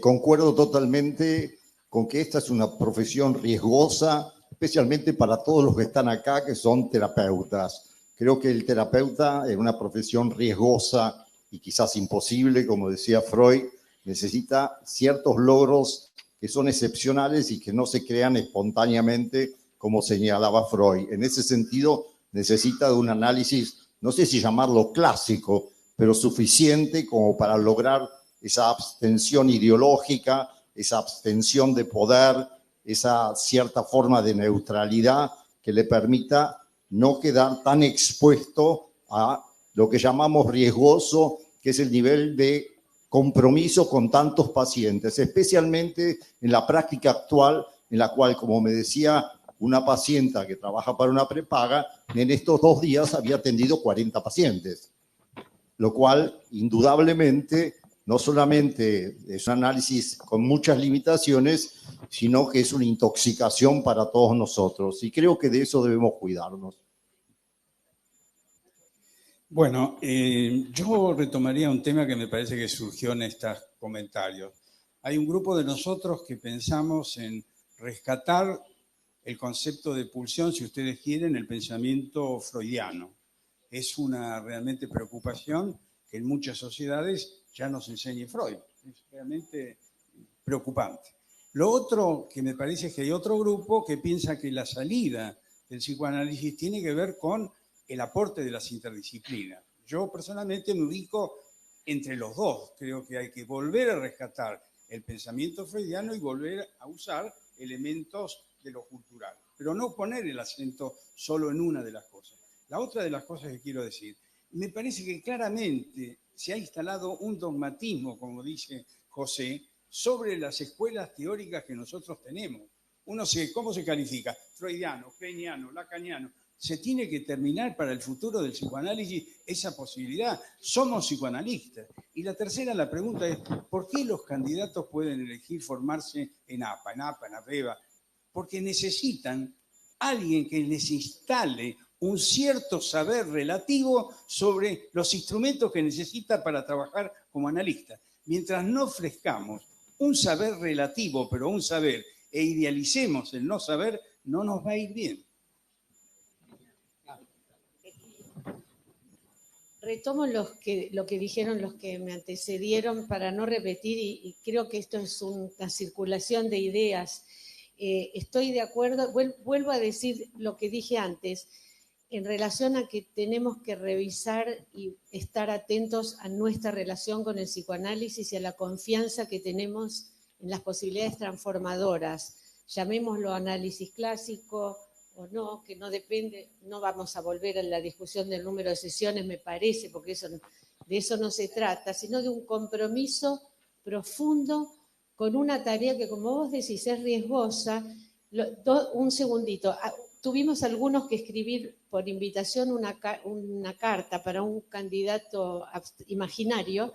Concuerdo totalmente con que esta es una profesión riesgosa, especialmente para todos los que están acá, que son terapeutas. Creo que el terapeuta es una profesión riesgosa y quizás imposible, como decía Freud, necesita ciertos logros que son excepcionales y que no se crean espontáneamente, como señalaba Freud. En ese sentido, necesita de un análisis, no sé si llamarlo clásico, pero suficiente como para lograr esa abstención ideológica, esa abstención de poder, esa cierta forma de neutralidad que le permita no quedar tan expuesto a lo que llamamos riesgoso, que es el nivel de compromiso con tantos pacientes, especialmente en la práctica actual, en la cual, como me decía una paciente que trabaja para una prepaga, en estos 2 días había atendido 40 pacientes, lo cual indudablemente no solamente es un análisis con muchas limitaciones, sino que es una intoxicación para todos nosotros. Y creo que de eso debemos cuidarnos. Bueno, yo retomaría un tema que me parece que surgió en estos comentarios. Hay un grupo de nosotros que pensamos en rescatar el concepto de pulsión, si ustedes quieren, el pensamiento freudiano. Es una realmente preocupación que en muchas sociedades ya nos enseñe Freud. Es realmente preocupante. Lo otro que me parece es que hay otro grupo que piensa que la salida del psicoanálisis tiene que ver con el aporte de las interdisciplinas. Yo personalmente me ubico entre los dos. Creo que hay que volver a rescatar el pensamiento freudiano y volver a usar elementos de lo cultural, pero no poner el acento solo en una de las cosas. La otra de las cosas que quiero decir, me parece que claramente se ha instalado un dogmatismo, como dice José, sobre las escuelas teóricas que nosotros tenemos. ¿Cómo se califica? Freudiano, kleiniano, lacaniano. Se tiene que terminar para el futuro del psicoanálisis esa posibilidad. Somos psicoanalistas. Y la tercera, la pregunta es, ¿por qué los candidatos pueden elegir formarse en APA, en ABEVA? Porque necesitan alguien que les instale un cierto saber relativo sobre los instrumentos que necesita para trabajar como analista. Mientras no ofrezcamos un saber relativo, pero un saber, e idealicemos el no saber, no nos va a ir bien. Retomo lo que dijeron los que me antecedieron para no repetir y creo que esto es una circulación de ideas. Estoy de acuerdo, vuelvo a decir lo que dije antes, en relación a que tenemos que revisar y estar atentos a nuestra relación con el psicoanálisis y a la confianza que tenemos en las posibilidades transformadoras. Llamémoslo análisis clásico o no, que no depende, no vamos a volver a la discusión del número de sesiones, me parece, porque de eso no se trata, sino de un compromiso profundo con una tarea que, como vos decís, es riesgosa. Un segundito. Tuvimos algunos que escribir por invitación una carta para un candidato imaginario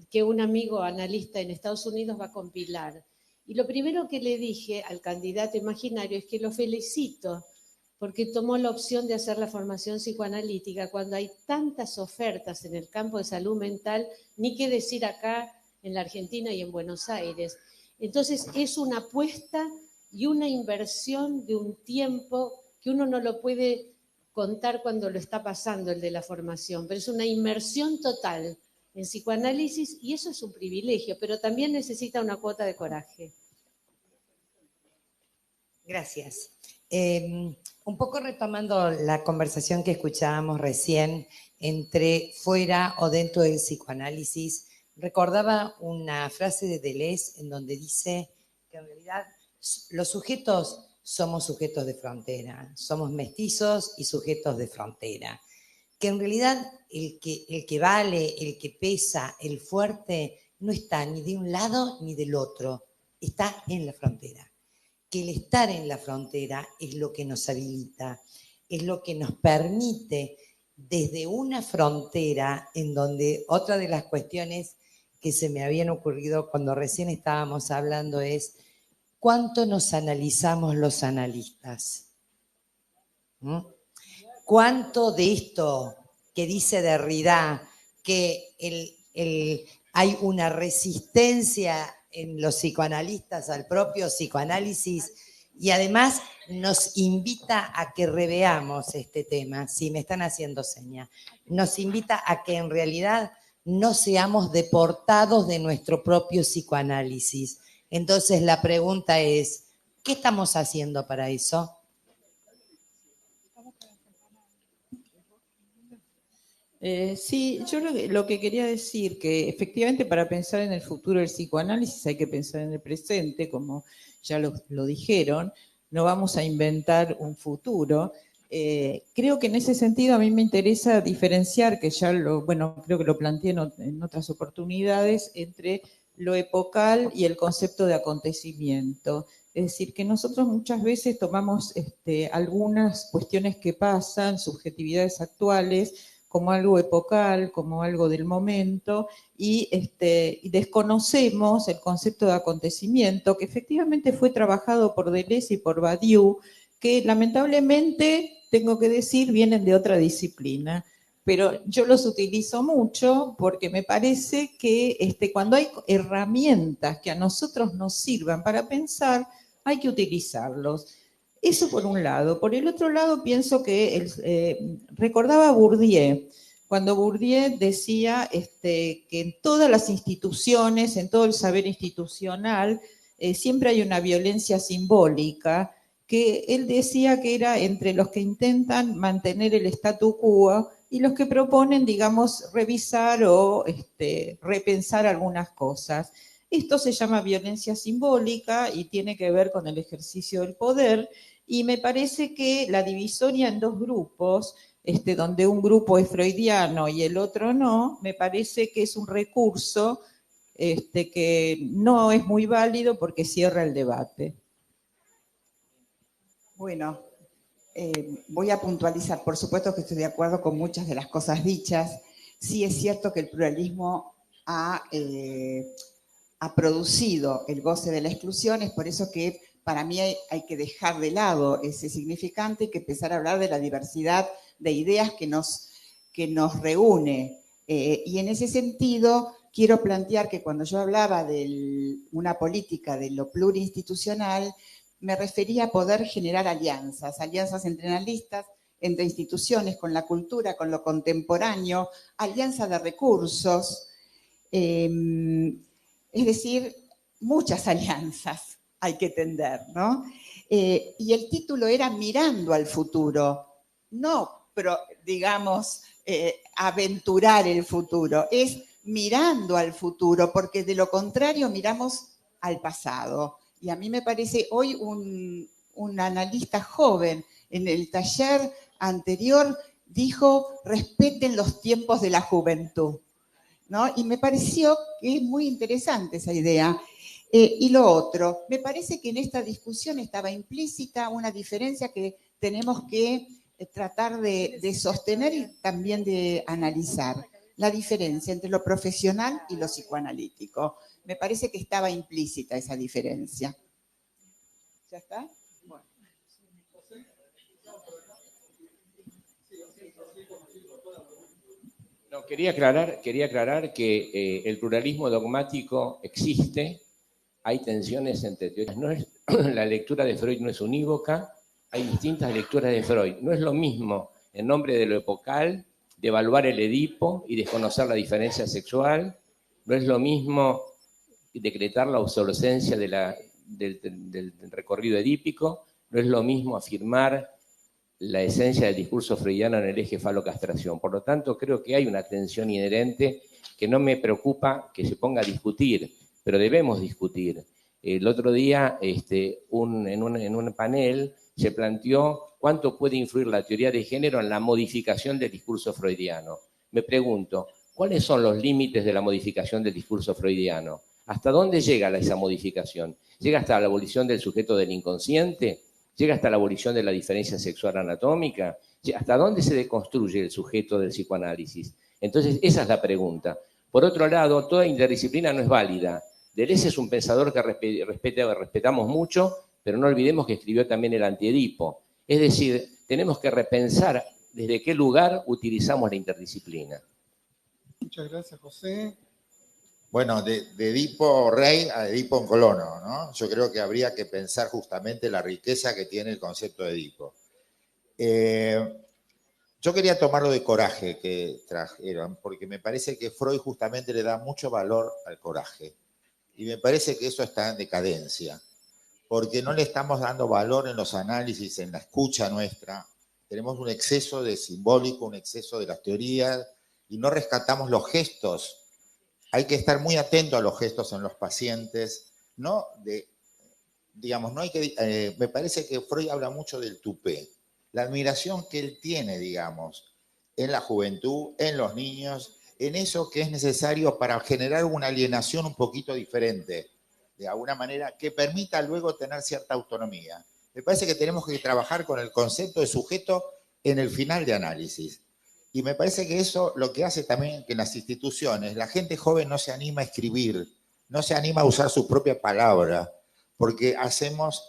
que un amigo analista en Estados Unidos va a compilar. Y lo primero que le dije al candidato imaginario es que lo felicito porque tomó la opción de hacer la formación psicoanalítica cuando hay tantas ofertas en el campo de salud mental, ni qué decir acá en la Argentina y en Buenos Aires. Entonces es una apuesta y una inversión de un tiempo que uno no lo puede contar cuando lo está pasando el de la formación, pero es una inmersión total en psicoanálisis y eso es un privilegio, pero también necesita una cuota de coraje. Gracias. Un poco retomando la conversación que escuchábamos recién entre fuera o dentro del psicoanálisis, recordaba una frase de Deleuze en donde dice que en realidad los sujetos somos sujetos de frontera, somos mestizos y sujetos de frontera, que en realidad el que vale, el que pesa, el fuerte, no está ni de un lado ni del otro, está en la frontera. Que el estar en la frontera es lo que nos habilita, es lo que nos permite desde una frontera en donde otra de las cuestiones que se me habían ocurrido cuando recién estábamos hablando es ¿cuánto nos analizamos los analistas? ¿Cuánto de esto que dice Derrida, que hay una resistencia en los psicoanalistas al propio psicoanálisis y además nos invita a que reveamos este tema, si me están haciendo señas, nos invita a que en realidad no seamos deportados de nuestro propio psicoanálisis? Entonces la pregunta es, ¿qué estamos haciendo para eso? Sí, yo lo que quería decir, que efectivamente para pensar en el futuro del psicoanálisis hay que pensar en el presente, como ya lo dijeron, no vamos a inventar un futuro. Creo que en ese sentido a mí me interesa diferenciar, que ya creo que lo planteé en otras oportunidades, entre lo epocal y el concepto de acontecimiento. Es decir, que nosotros muchas veces tomamos algunas cuestiones que pasan, subjetividades actuales, como algo epocal, como algo del momento, y desconocemos el concepto de acontecimiento, que efectivamente fue trabajado por Deleuze y por Badiou, que lamentablemente, tengo que decir, vienen de otra disciplina. Pero yo los utilizo mucho porque me parece que cuando hay herramientas que a nosotros nos sirvan para pensar, hay que utilizarlos. Eso por un lado. Por el otro lado, pienso que recordaba a Bourdieu, cuando Bourdieu decía que en todas las instituciones, en todo el saber institucional, siempre hay una violencia simbólica, que él decía que era entre los que intentan mantener el statu quo y los que proponen, digamos, revisar o repensar algunas cosas. Esto se llama violencia simbólica y tiene que ver con el ejercicio del poder, y me parece que la divisoria en dos grupos, donde un grupo es freudiano y el otro no, me parece que es un recurso que no es muy válido porque cierra el debate. Bueno, voy a puntualizar. Por supuesto que estoy de acuerdo con muchas de las cosas dichas. Sí es cierto que el pluralismo ha producido el goce de la exclusión, es por eso que para mí hay que dejar de lado ese significante y que empezar a hablar de la diversidad de ideas que nos reúne. Y en ese sentido, quiero plantear que cuando yo hablaba de una política de lo plurinstitucional, me refería a poder generar alianzas entre analistas, entre instituciones, con la cultura, con lo contemporáneo, alianza de recursos, es decir, muchas alianzas hay que tender, ¿no? Y el título era Mirando al futuro, no, digamos, aventurar el futuro, es mirando al futuro, porque de lo contrario miramos al pasado. Y a mí me parece hoy un analista joven en el taller anterior dijo, respeten los tiempos de la juventud, ¿no? Y me pareció que es muy interesante esa idea. Y lo otro, me parece que en esta discusión estaba implícita una diferencia que tenemos que tratar de sostener y también de analizar. La diferencia entre lo profesional y lo psicoanalítico. Me parece que estaba implícita esa diferencia. ¿Ya está? Bueno. No, quería aclarar que el pluralismo dogmático existe, hay tensiones entre teorías. No es, la lectura de Freud no es unívoca, hay distintas lecturas de Freud. No es lo mismo, en nombre de lo epocal, de evaluar el Edipo y desconocer la diferencia sexual. No es lo mismo decretar la obsolescencia del recorrido edípico. No es lo mismo afirmar la esencia del discurso freudiano en el eje falo-castración. Por lo tanto, creo que hay una tensión inherente que no me preocupa que se ponga a discutir, pero debemos discutir. El otro día, en un panel, se planteó cuánto puede influir la teoría de género en la modificación del discurso freudiano. Me pregunto, ¿cuáles son los límites de la modificación del discurso freudiano? ¿Hasta dónde llega esa modificación? ¿Llega hasta la abolición del sujeto del inconsciente? ¿Llega hasta la abolición de la diferencia sexual anatómica? ¿Hasta dónde se deconstruye el sujeto del psicoanálisis? Entonces, esa es la pregunta. Por otro lado, toda interdisciplina no es válida. Deleuze es un pensador que respetamos mucho, pero no olvidemos que escribió también el Antiedipo. Es decir, tenemos que repensar desde qué lugar utilizamos la interdisciplina. Muchas gracias, José. Bueno, de Edipo Rey a Edipo en Colono, ¿no? Yo creo que habría que pensar justamente la riqueza que tiene el concepto de Edipo. Yo quería tomar lo de coraje que trajeron, porque me parece que Freud justamente le da mucho valor al coraje. Y me parece que eso está en decadencia, porque no le estamos dando valor en los análisis, en la escucha nuestra. Tenemos un exceso de simbólico, un exceso de las teorías, y no rescatamos los gestos. Hay que estar muy atento a los gestos en los pacientes, ¿no? No hay que, me parece que Freud habla mucho del tupé, la admiración que él tiene, digamos, en la juventud, en los niños, en eso que es necesario para generar una alienación un poquito diferente, de alguna manera, que permita luego tener cierta autonomía. Me parece que tenemos que trabajar con el concepto de sujeto en el final de análisis. Y me parece que eso lo que hace también que en las instituciones la gente joven no se anima a escribir, no se anima a usar su propia palabra, porque hacemos,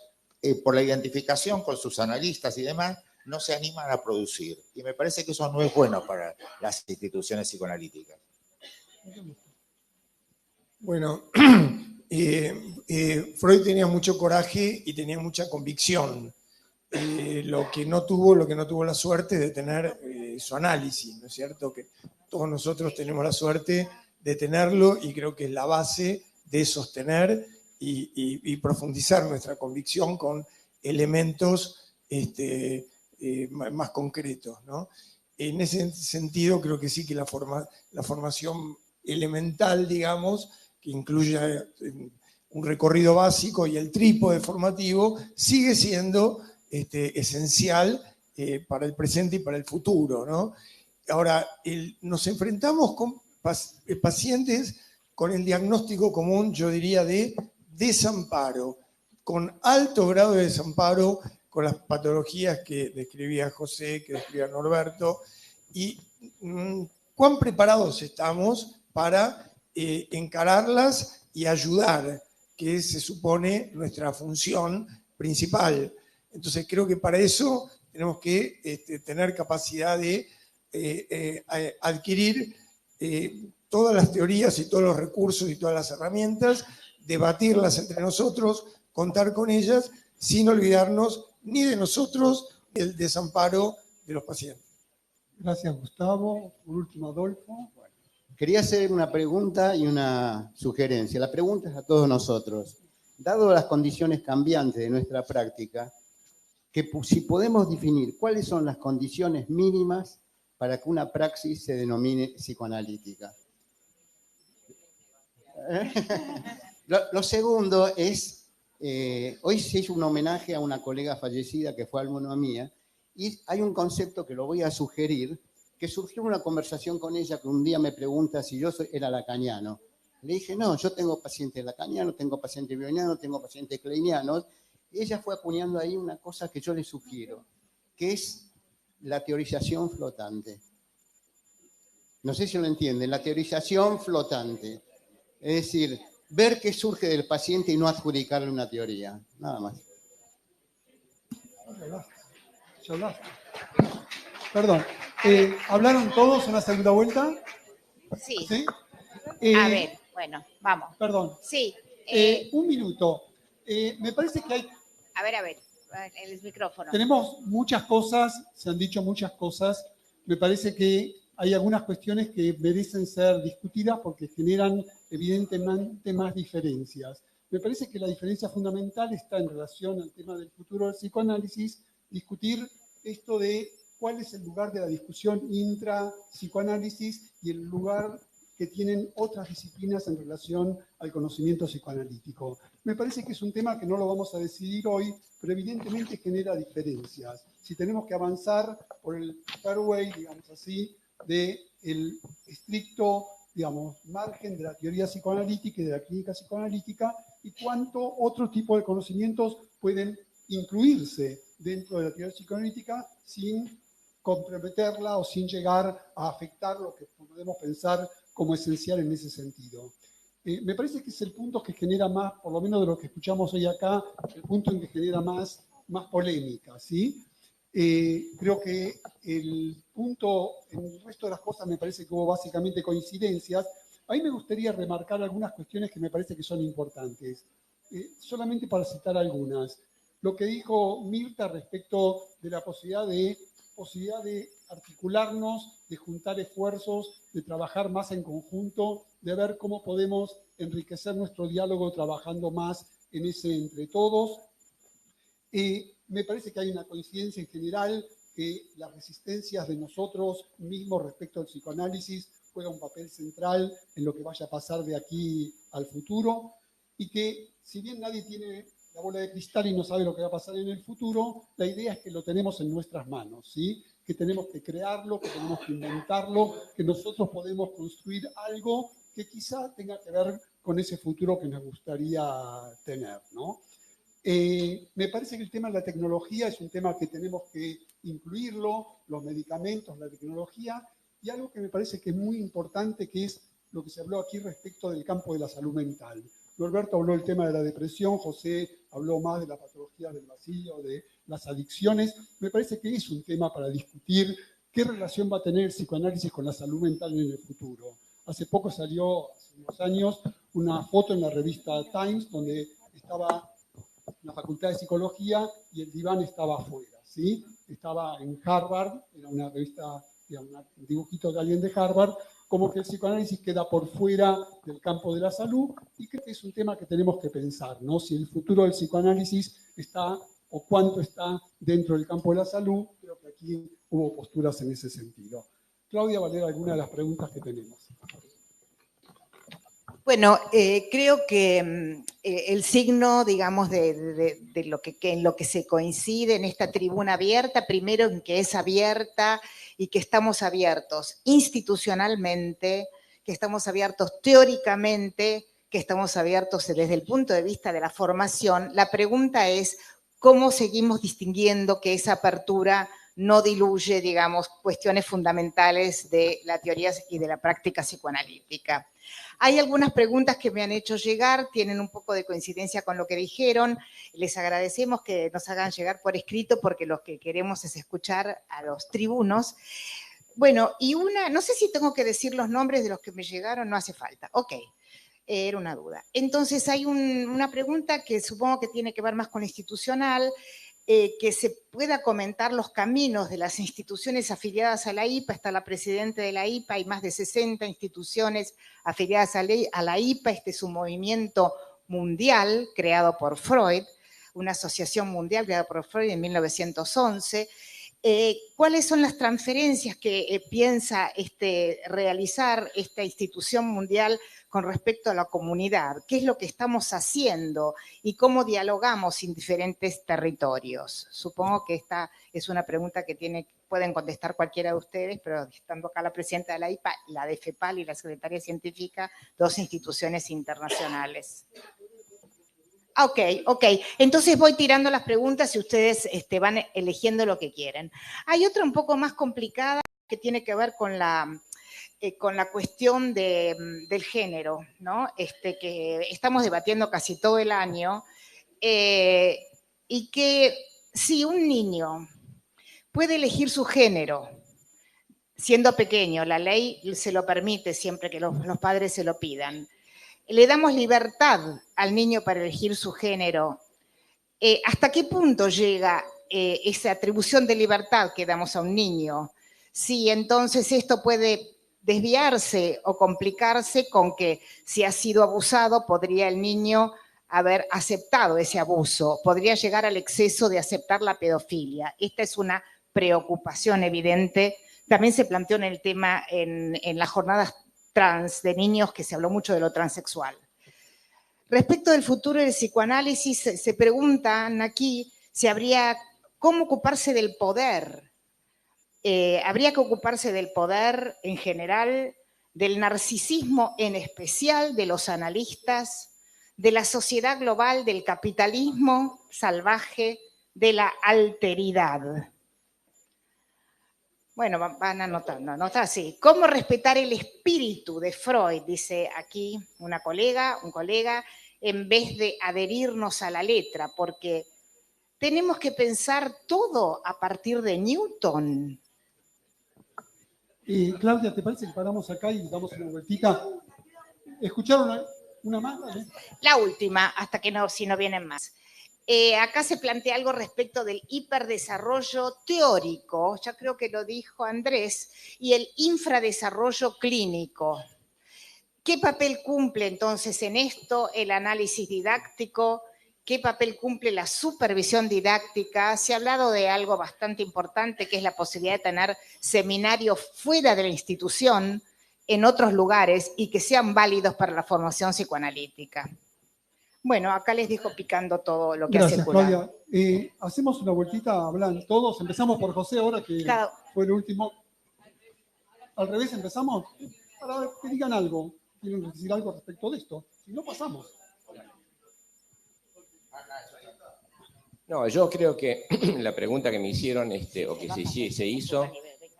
por la identificación con sus analistas y demás, no se animan a producir. Y me parece que eso no es bueno para las instituciones psicoanalíticas. Bueno, Freud tenía mucho coraje y tenía mucha convicción. Lo que no tuvo la suerte de tener su análisis, ¿no es cierto? Que todos nosotros tenemos la suerte de tenerlo y creo que es la base de sostener y profundizar nuestra convicción con elementos más concretos, ¿no? En ese sentido creo que sí que la formación elemental, digamos, que incluye un recorrido básico y el trípode formativo, sigue siendo esencial para el presente y para el futuro, ¿no? Ahora, nos enfrentamos con pacientes con el diagnóstico común, yo diría, de desamparo, con alto grado de desamparo, con las patologías que describía José, que describía Norberto, y cuán preparados estamos para encararlas y ayudar, que se supone nuestra función principal. Entonces creo que para eso tenemos que tener capacidad de adquirir todas las teorías y todos los recursos y todas las herramientas, debatirlas entre nosotros, contar con ellas, sin olvidarnos ni de nosotros, ni del desamparo de los pacientes. Gracias, Gustavo. Por último, Adolfo. Quería hacer una pregunta y una sugerencia. La pregunta es a todos nosotros. Dado las condiciones cambiantes de nuestra práctica, si podemos definir cuáles son las condiciones mínimas para que una praxis se denomine psicoanalítica. Lo segundo es, hoy se hizo un homenaje a una colega fallecida que fue alumna mía, y hay un concepto que lo voy a sugerir, que surgió una conversación con ella que un día me pregunta si yo era lacaniano. Le dije, no, yo tengo pacientes lacanianos, tengo pacientes bionianos, tengo pacientes kleinianos. Y ella fue acuñando ahí una cosa que yo le sugiero, que es la teorización flotante. No sé si lo entienden, la teorización flotante. Es decir, ver qué surge del paciente y no adjudicarle una teoría. Nada más. Ya hablaste. Perdón. ¿Hablaron todos una segunda vuelta? Sí. ¿Sí? A ver, bueno, vamos. Perdón. Sí. Un minuto. Me parece que hay... A ver, el micrófono. Tenemos muchas cosas, se han dicho muchas cosas. Me parece que hay algunas cuestiones que merecen ser discutidas porque generan evidentemente más diferencias. Me parece que la diferencia fundamental está en relación al tema del futuro del psicoanálisis, discutir esto de cuál es el lugar de la discusión intra-psicoanálisis y el lugar que tienen otras disciplinas en relación al conocimiento psicoanalítico. Me parece que es un tema que no lo vamos a decidir hoy, pero evidentemente genera diferencias. Si tenemos que avanzar por el fairway, digamos así, del estricto, digamos, margen de la teoría psicoanalítica y de la clínica psicoanalítica, y cuánto otro tipo de conocimientos pueden incluirse dentro de la teoría psicoanalítica sin comprometerla o sin llegar a afectar lo que podemos pensar como esencial en ese sentido. Me parece que es el punto que genera más, por lo menos de lo que escuchamos hoy acá, el punto en que genera más polémica, ¿sí? Creo que el punto, en el resto de las cosas me parece que hubo básicamente coincidencias. A mí me gustaría remarcar algunas cuestiones que me parece que son importantes. Solamente para citar algunas. Lo que dijo Mirta respecto de la posibilidad de articularnos, de juntar esfuerzos, de trabajar más en conjunto, de ver cómo podemos enriquecer nuestro diálogo trabajando más en ese entre todos. Me parece que hay una coincidencia en general que las resistencias de nosotros mismos respecto al psicoanálisis juega un papel central en lo que vaya a pasar de aquí al futuro y que si bien nadie tiene la bola de cristal y no sabe lo que va a pasar en el futuro, la idea es que lo tenemos en nuestras manos, ¿sí? Que tenemos que crearlo, que tenemos que inventarlo, que nosotros podemos construir algo que quizá tenga que ver con ese futuro que nos gustaría tener, ¿no? Me parece que el tema de la tecnología es un tema que tenemos que incluirlo, los medicamentos, la tecnología, y algo que me parece que es muy importante, que es lo que se habló aquí respecto del campo de la salud mental. Norberto habló del tema de la depresión, José habló más de la patología del vacío, de las adicciones. Me parece que es un tema para discutir qué relación va a tener el psicoanálisis con la salud mental en el futuro. Hace poco salió, hace unos años, una foto en la revista Times donde estaba la Facultad de Psicología y el diván estaba afuera, ¿sí? Estaba en Harvard, era una revista, un dibujito de alguien de Harvard, como que el psicoanálisis queda por fuera del campo de la salud, y creo que es un tema que tenemos que pensar, ¿no? Si el futuro del psicoanálisis está o cuánto está dentro del campo de la salud. Creo que aquí hubo posturas en ese sentido. Claudia, va a leer alguna de las preguntas que tenemos. Bueno, creo que el signo, digamos, de lo que en lo que se coincide en esta tribuna abierta, primero en que es abierta y que estamos abiertos institucionalmente, que estamos abiertos teóricamente, que estamos abiertos desde el punto de vista de la formación. La pregunta es, ¿cómo seguimos distinguiendo que esa apertura no diluye, digamos, cuestiones fundamentales de la teoría y de la práctica psicoanalítica? Hay algunas preguntas que me han hecho llegar, tienen un poco de coincidencia con lo que dijeron. Les agradecemos que nos hagan llegar por escrito porque lo que queremos es escuchar a los tribunos. Bueno, y no sé si tengo que decir los nombres de los que me llegaron, no hace falta. Ok, era una duda. Entonces hay una pregunta que supongo que tiene que ver más con lo institucional, que se pueda comentar los caminos de las instituciones afiliadas a la IPA. Está la presidenta de la IPA, hay más de 60 instituciones afiliadas a la IPA. Este es un movimiento mundial creado por Freud, una asociación mundial creada por Freud en 1911. ¿Cuáles son las transferencias que piensa realizar esta institución mundial con respecto a la comunidad? ¿Qué es lo que estamos haciendo y cómo dialogamos en diferentes territorios? Supongo que esta es una pregunta que pueden contestar cualquiera de ustedes, pero estando acá la presidenta de la IPA, la de FEPAL y la secretaria científica, dos instituciones internacionales. Ok. Entonces voy tirando las preguntas y ustedes van eligiendo lo que quieren. Hay otra un poco más complicada que tiene que ver con la cuestión del género, ¿no? Que estamos debatiendo casi todo el año, y que si un niño puede elegir su género siendo pequeño, la ley se lo permite siempre que los padres se lo pidan, le damos libertad al niño para elegir su género. ¿Hasta qué punto llega esa atribución de libertad que damos a un niño? Sí, entonces esto puede desviarse o complicarse con que si ha sido abusado, podría el niño haber aceptado ese abuso, podría llegar al exceso de aceptar la pedofilia. Esta es una preocupación evidente. También se planteó en el tema en las jornadas trans de niños, que se habló mucho de lo transexual. Respecto del futuro del psicoanálisis, se preguntan aquí si cómo ocuparse del poder. Habría que ocuparse del poder en general, del narcisismo en especial, de los analistas, de la sociedad global, del capitalismo salvaje, de la alteridad. Bueno, van anotando, ¿no? Está así. ¿Cómo respetar el espíritu de Freud? Dice aquí un colega, en vez de adherirnos a la letra, porque tenemos que pensar todo a partir de Newton. Claudia, ¿te parece que paramos acá y damos una vueltita? ¿Escucharon una más? ¿Vale? La última, hasta que si no vienen más. Acá se plantea algo respecto del hiperdesarrollo teórico, ya creo que lo dijo Andrés, y el infradesarrollo clínico. ¿Qué papel cumple entonces en esto el análisis didáctico? ¿Qué papel cumple la supervisión didáctica? Se ha hablado de algo bastante importante, que es la posibilidad de tener seminarios fuera de la institución, en otros lugares, y que sean válidos para la formación psicoanalítica. Bueno, acá les dejo picando todo lo que ha circulado. Gracias, Claudia. Hacemos una vueltita, hablan todos. Empezamos por José ahora, que fue el último. Al revés, empezamos para que digan algo. Quieren decir algo respecto de esto. Si no, pasamos. No, yo creo que la pregunta que me hicieron, o que se hizo,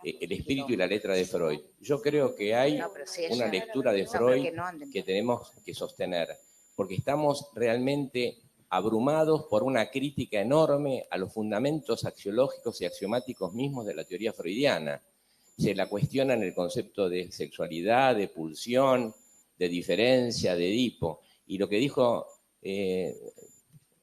el espíritu y la letra de Freud. Yo creo que hay una lectura de Freud que tenemos que sostener, porque estamos realmente abrumados por una crítica enorme a los fundamentos axiológicos y axiomáticos mismos de la teoría freudiana. Se la cuestiona en el concepto de sexualidad, de pulsión, de diferencia, de Edipo. Y lo que dijo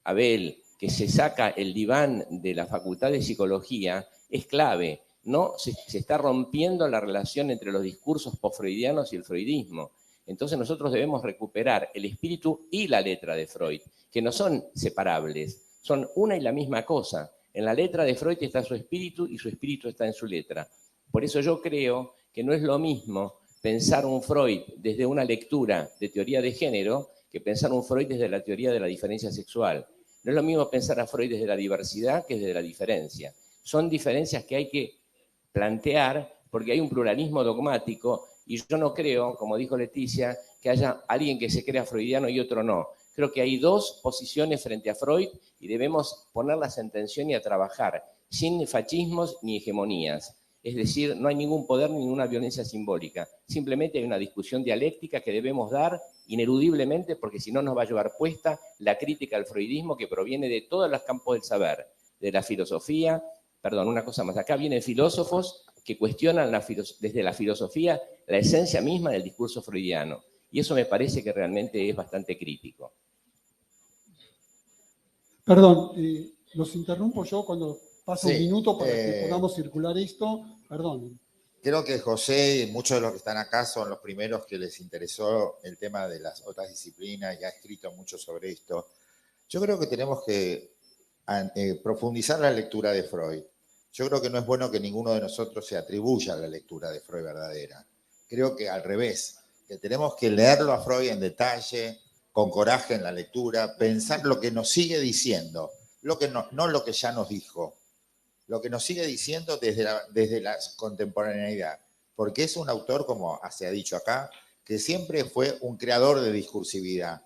Abel, que se saca el diván de la Facultad de Psicología, es clave. ¿No? Se está rompiendo la relación entre los discursos post-freudianos y el freudismo. Entonces nosotros debemos recuperar el espíritu y la letra de Freud, que no son separables, son una y la misma cosa. En la letra de Freud está su espíritu y su espíritu está en su letra. Por eso yo creo que no es lo mismo pensar un Freud desde una lectura de teoría de género que pensar un Freud desde la teoría de la diferencia sexual. No es lo mismo pensar a Freud desde la diversidad que desde la diferencia. Son diferencias que hay que plantear porque hay un pluralismo dogmático y yo no creo, como dijo Leticia, que haya alguien que se crea freudiano y otro no. Creo que hay dos posiciones frente a Freud y debemos ponerlas en tensión y a trabajar, sin fascismos ni hegemonías. Es decir, no hay ningún poder ni ninguna violencia simbólica. Simplemente hay una discusión dialéctica que debemos dar ineludiblemente porque si no nos va a llevar puesta la crítica al freudismo que proviene de todos los campos del saber, de la filosofía. Perdón, una cosa más. Acá vienen filósofos que cuestionan desde la filosofía la esencia misma del discurso freudiano. Y eso me parece que realmente es bastante crítico. Perdón, Los interrumpo yo cuando pasa un Sí, minuto para que podamos circular esto. Perdón. Creo que José y muchos de los que están acá son los primeros que les interesó el tema de las otras disciplinas y ha escrito mucho sobre esto. Yo creo que tenemos que profundizar la lectura de Freud. Yo creo que no es bueno que ninguno de nosotros se atribuya a la lectura de Freud verdadera. Creo que al revés, que tenemos que leerlo a Freud en detalle, con coraje en la lectura, pensar lo que nos sigue diciendo, no lo que ya nos dijo, lo que nos sigue diciendo desde la contemporaneidad, porque es un autor, como se ha dicho acá, que siempre fue un creador de discursividad.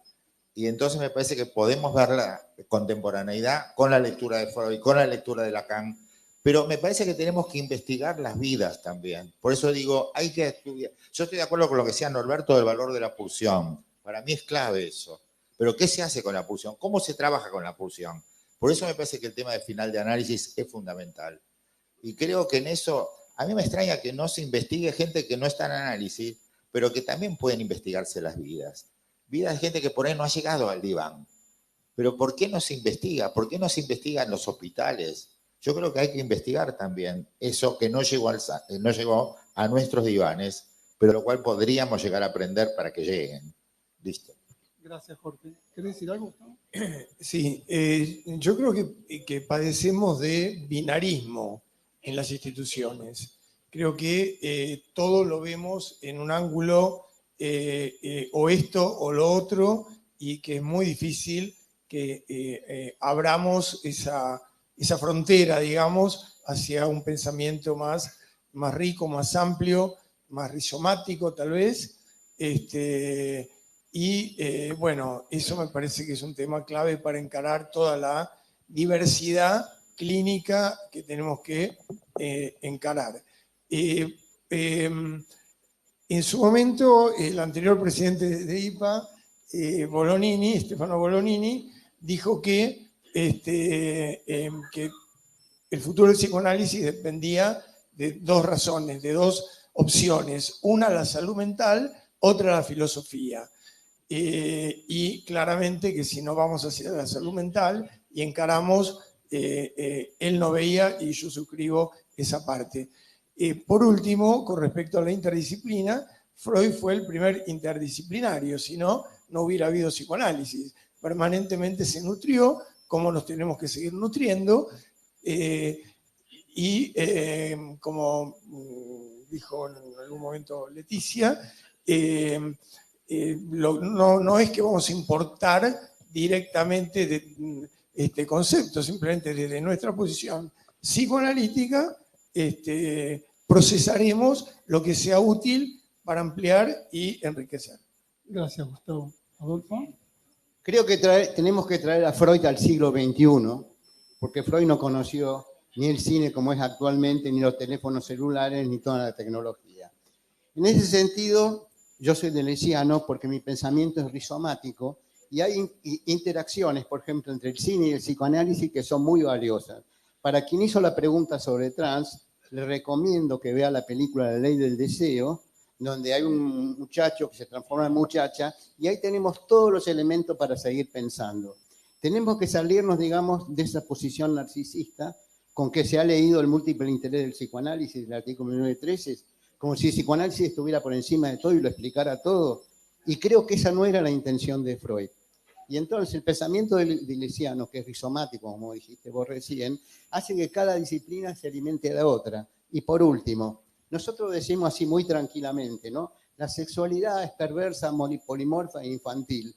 Y entonces me parece que podemos ver la contemporaneidad con la lectura de Freud, con la lectura de Lacan, pero me parece que tenemos que investigar las vidas también. Por eso digo, hay que estudiar. Yo estoy de acuerdo con lo que decía Norberto del valor de la pulsión. Para mí es clave eso. Pero ¿qué se hace con la pulsión? ¿Cómo se trabaja con la pulsión? Por eso me parece que el tema de final de análisis es fundamental. Y creo que en eso, a mí me extraña que no se investigue gente que no está en análisis, pero que también pueden investigarse las vidas. Vidas de gente que por ahí no ha llegado al diván. Pero ¿por qué no se investiga? ¿Por qué no se investiga en los hospitales? Yo creo que hay que investigar también eso que no llegó a nuestros divanes, pero lo cual podríamos llegar a aprender para que lleguen. Listo. Gracias, Jorge. ¿Querés decir algo, Gustavo? Sí, yo creo que padecemos de binarismo en las instituciones. Creo que todo lo vemos en un ángulo o esto o lo otro, y que es muy difícil que abramos esa frontera, digamos, hacia un pensamiento más rico, más amplio, más rizomático tal vez. Bueno, eso me parece que es un tema clave para encarar toda la diversidad clínica que tenemos que encarar. En su momento, el anterior presidente de IPA, Stefano Bolognini, dijo que el futuro del psicoanálisis dependía de dos razones, de dos opciones. Una, la salud mental, otra, la filosofía. Y claramente que si no vamos hacia la salud mental y encaramos, él no veía, y yo suscribo esa parte. Por último, con respecto a la interdisciplina, Freud fue el primer interdisciplinario, si no, no hubiera habido psicoanálisis. Permanentemente se nutrió, como nos tenemos que seguir nutriendo, como dijo en algún momento Leticia, no es que vamos a importar directamente de este concepto, simplemente desde nuestra posición psicoanalítica procesaremos lo que sea útil para ampliar y enriquecer. Gracias, Gustavo. Adolfo. Creo que tenemos que traer a Freud al siglo XXI, porque Freud no conoció ni el cine como es actualmente, ni los teléfonos celulares, ni toda la tecnología. En ese sentido, yo soy deleuziano porque mi pensamiento es rizomático y hay interacciones, por ejemplo, entre el cine y el psicoanálisis que son muy valiosas. Para quien hizo la pregunta sobre trans, le recomiendo que vea la película La Ley del Deseo, donde hay un muchacho que se transforma en muchacha, y ahí tenemos todos los elementos para seguir pensando. Tenemos que salirnos, digamos, de esa posición narcisista con que se ha leído el múltiple interés del psicoanálisis del artículo 1913, como si el psicoanálisis estuviera por encima de todo y lo explicara todo. Y creo que esa no era la intención de Freud. Y entonces el pensamiento deleuziano, que es rizomático, como dijiste vos recién, hace que cada disciplina se alimente de la otra. Y por último, nosotros decimos así muy tranquilamente, ¿no? La sexualidad es perversa, polimorfa e infantil.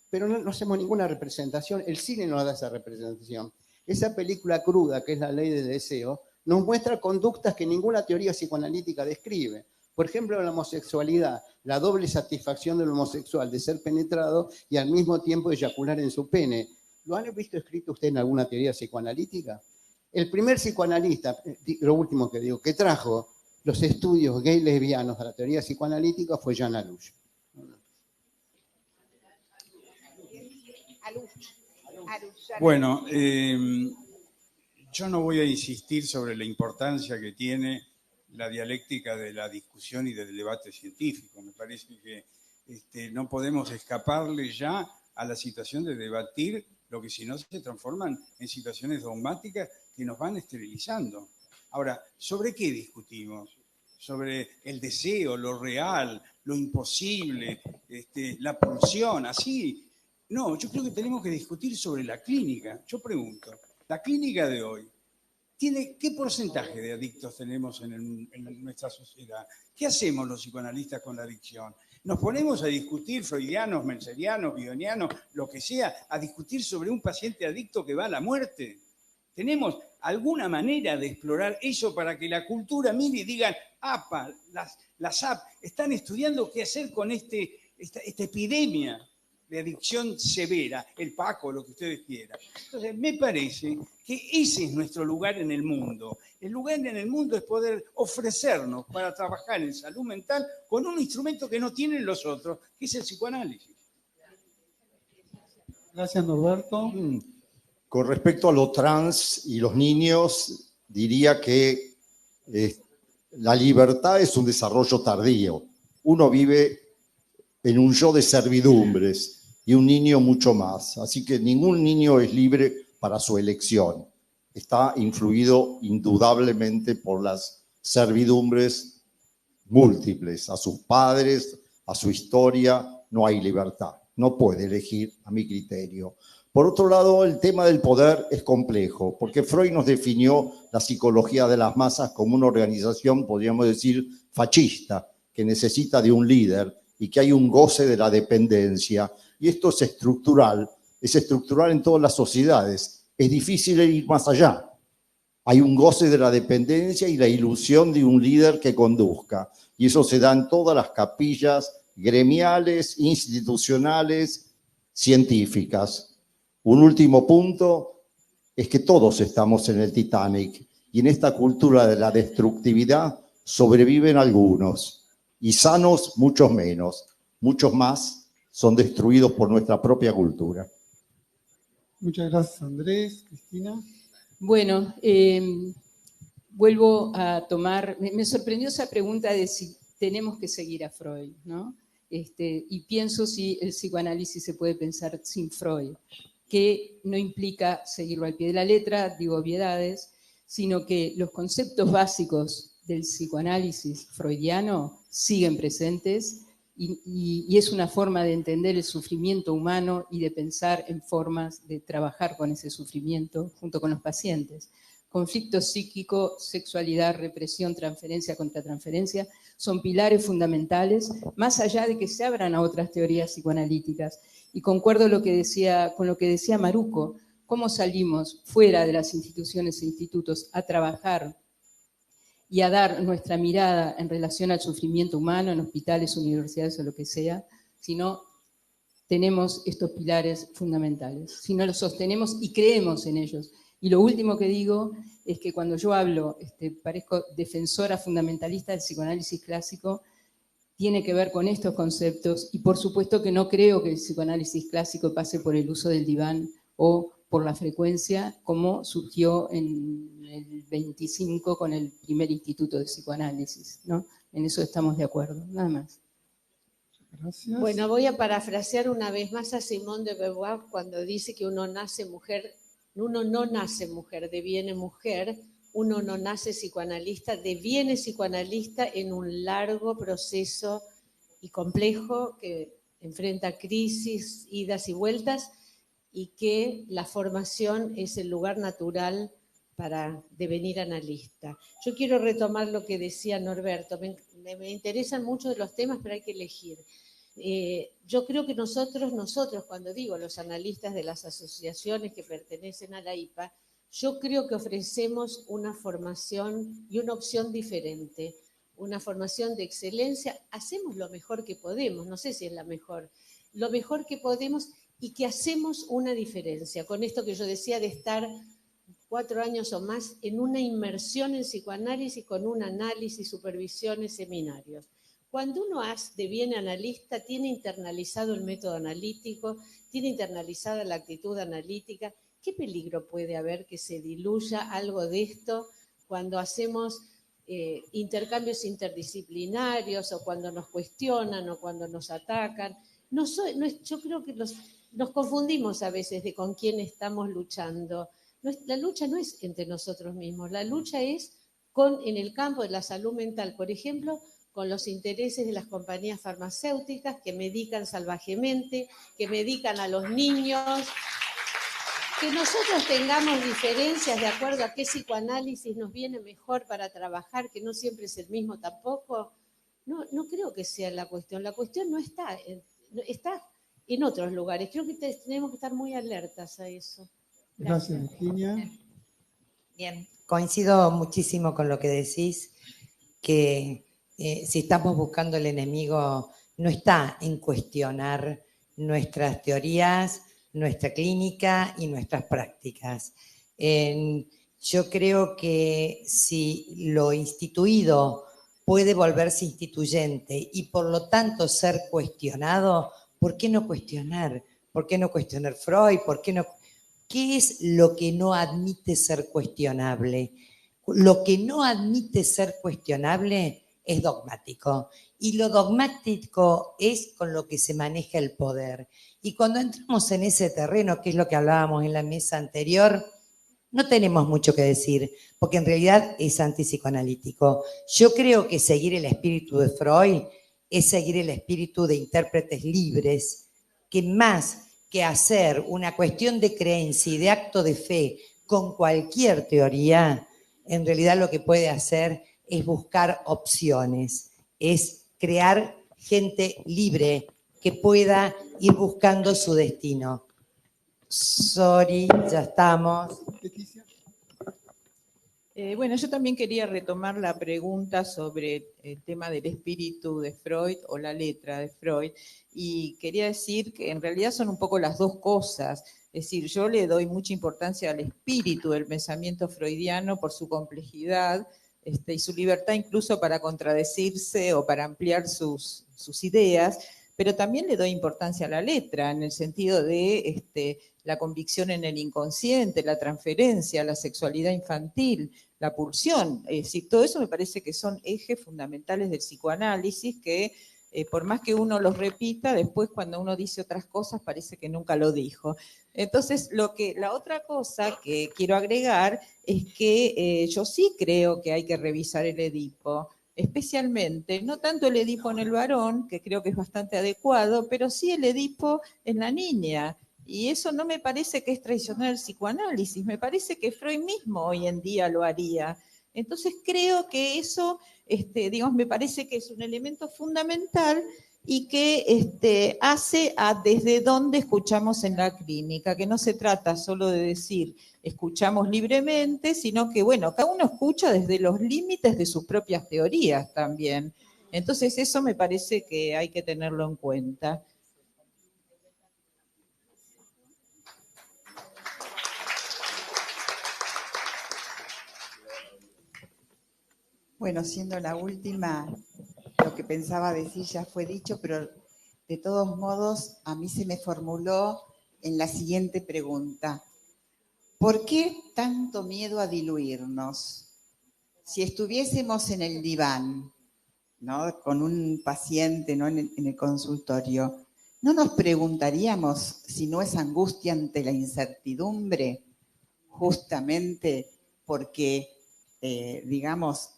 Pero no hacemos ninguna representación, el cine nos da esa representación. Esa película cruda, que es La Ley del Deseo, nos muestra conductas que ninguna teoría psicoanalítica describe. Por ejemplo, la homosexualidad, la doble satisfacción del homosexual de ser penetrado y al mismo tiempo eyacular en su pene. ¿Lo han visto escrito usted en alguna teoría psicoanalítica? El primer psicoanalista, lo último que digo, que trajo los estudios gay lesbianos a la teoría psicoanalítica fue Jean Alush. Bueno, yo no voy a insistir sobre la importancia que tiene la dialéctica de la discusión y del debate científico. Me parece que no podemos escaparle ya a la situación de debatir Lo que si no se transforman en situaciones dogmáticas que nos van esterilizando. Ahora, ¿sobre qué discutimos? Sobre el deseo, lo real, lo imposible, la pulsión, así. No, yo creo que tenemos que discutir sobre la clínica. Yo pregunto, la clínica de hoy, ¿qué porcentaje de adictos tenemos en nuestra sociedad? ¿Qué hacemos los psicoanalistas con la adicción? Nos ponemos a discutir, freudianos, menserianos, bionianos, lo que sea, a discutir sobre un paciente adicto que va a la muerte. ¿Tenemos alguna manera de explorar eso para que la cultura mire y digan, APA, las AP, están estudiando qué hacer con esta epidemia de adicción severa, el PACO, lo que ustedes quieran? Entonces, me parece que ese es nuestro lugar en el mundo. El lugar en el mundo es poder ofrecernos para trabajar en salud mental con un instrumento que no tienen los otros, que es el psicoanálisis. Gracias, Norberto. Con respecto a lo trans y los niños, diría que la libertad es un desarrollo tardío. Uno vive en un yo de servidumbres y un niño mucho más. Así que ningún niño es libre para su elección. Está influido indudablemente por las servidumbres múltiples. A sus padres, a su historia, no hay libertad. No puede elegir, a mi criterio. Por otro lado, el tema del poder es complejo, porque Freud nos definió la psicología de las masas como una organización, podríamos decir, fascista, que necesita de un líder y que hay un goce de la dependencia. Y esto es estructural en todas las sociedades. Es difícil ir más allá. Hay un goce de la dependencia y la ilusión de un líder que conduzca. Y eso se da en todas las capillas gremiales, institucionales, científicas. Un último punto es que todos estamos en el Titanic y en esta cultura de la destructividad sobreviven algunos y sanos muchos menos. Muchos más son destruidos por nuestra propia cultura. Muchas gracias, Andrés. Cristina. Bueno, vuelvo a tomar, me sorprendió esa pregunta de si tenemos que seguir a Freud, ¿no? Y pienso si el psicoanálisis se puede pensar sin Freud, que no implica seguirlo al pie de la letra, digo obviedades, sino que los conceptos básicos del psicoanálisis freudiano siguen presentes y es una forma de entender el sufrimiento humano y de pensar en formas de trabajar con ese sufrimiento junto con los pacientes. Conflicto psíquico, sexualidad, represión, transferencia contra transferencia son pilares fundamentales, más allá de que se abran a otras teorías psicoanalíticas. Y concuerdo con lo que decía Maruco, cómo salimos fuera de las instituciones e institutos a trabajar y a dar nuestra mirada en relación al sufrimiento humano en hospitales, universidades o lo que sea, si no tenemos estos pilares fundamentales, si no los sostenemos y creemos en ellos. Y lo último que digo es que cuando yo hablo, parezco defensora fundamentalista del psicoanálisis clásico, tiene que ver con estos conceptos y por supuesto que no creo que el psicoanálisis clásico pase por el uso del diván o por la frecuencia como surgió en el 25 con el primer instituto de psicoanálisis, ¿no? En eso estamos de acuerdo, nada más. Gracias. Bueno, voy a parafrasear una vez más a Simone de Beauvoir cuando dice que uno no nace mujer, deviene mujer, uno no nace psicoanalista, deviene psicoanalista en un largo proceso y complejo que enfrenta crisis, idas y vueltas, y que la formación es el lugar natural para devenir analista. Yo quiero retomar lo que decía Norberto, me interesan mucho los temas, pero hay que elegir. Yo creo que nosotros, cuando digo los analistas de las asociaciones que pertenecen a la IPA, yo creo que ofrecemos una formación y una opción diferente, una formación de excelencia, hacemos lo mejor que podemos, no sé si es la mejor, lo mejor que podemos y que hacemos una diferencia. Con esto que yo decía de estar 4 años o más en una inmersión en psicoanálisis con un análisis, supervisiones, seminarios. Cuando uno deviene analista, tiene internalizado el método analítico, tiene internalizada la actitud analítica. ¿Qué peligro puede haber que se diluya algo de esto cuando hacemos intercambios interdisciplinarios o cuando nos cuestionan o cuando nos atacan? Yo creo que nos confundimos a veces de con quién estamos luchando. La lucha no es entre nosotros mismos, la lucha es en el campo de la salud mental, por ejemplo, con los intereses de las compañías farmacéuticas que medican salvajemente, que medican a los niños. Que nosotros tengamos diferencias de acuerdo a qué psicoanálisis nos viene mejor para trabajar, que no siempre es el mismo tampoco, no creo que sea la cuestión. La cuestión no está en otros lugares. Creo que tenemos que estar muy alertas a eso. Gracias, Virginia. Bien, coincido muchísimo con lo que decís, que si estamos buscando el enemigo, no está en cuestionar nuestras teorías, nuestra clínica y nuestras prácticas. Yo creo que si lo instituido puede volverse instituyente y por lo tanto ser cuestionado, ¿por qué no cuestionar? ¿Por qué no cuestionar Freud? ¿Qué es lo que no admite ser cuestionable? Lo que no admite ser cuestionable es dogmático. Y lo dogmático es con lo que se maneja el poder. Y cuando entramos en ese terreno, que es lo que hablábamos en la mesa anterior, no tenemos mucho que decir, porque en realidad es antipsicoanalítico. Yo creo que seguir el espíritu de Freud es seguir el espíritu de intérpretes libres, que más que hacer una cuestión de creencia y de acto de fe con cualquier teoría, en realidad lo que puede hacer es buscar opciones, es crear gente libre que pueda ir buscando su destino. Sorry, ya estamos. Bueno, yo también quería retomar la pregunta sobre el tema del espíritu de Freud o la letra de Freud, y quería decir que en realidad son un poco las dos cosas. Es decir, yo le doy mucha importancia al espíritu del pensamiento freudiano por su complejidad y su libertad incluso para contradecirse o para ampliar sus ideas, pero también le doy importancia a la letra en el sentido de la convicción en el inconsciente, la transferencia, la sexualidad infantil, la pulsión. Es decir, todo eso me parece que son ejes fundamentales del psicoanálisis que, por más que uno los repita, después cuando uno dice otras cosas parece que nunca lo dijo. Entonces, la otra cosa que quiero agregar es que yo sí creo que hay que revisar el Edipo, especialmente, no tanto el Edipo en el varón, que creo que es bastante adecuado, pero sí el Edipo en la niña. Y eso no me parece que es traicionar el psicoanálisis, me parece que Freud mismo hoy en día lo haría. Entonces creo que eso, me parece que es un elemento fundamental y que hace a desde dónde escuchamos en la clínica, que no se trata solo de decir escuchamos libremente, sino que, bueno, cada uno escucha desde los límites de sus propias teorías también. Entonces eso me parece que hay que tenerlo en cuenta. Bueno, siendo la última, lo que pensaba decir ya fue dicho, pero de todos modos a mí se me formuló en la siguiente pregunta. ¿Por qué tanto miedo a diluirnos? Si estuviésemos en el diván, ¿no?, con un paciente, ¿no?, en el consultorio, ¿no nos preguntaríamos si no es angustia ante la incertidumbre? Justamente porque,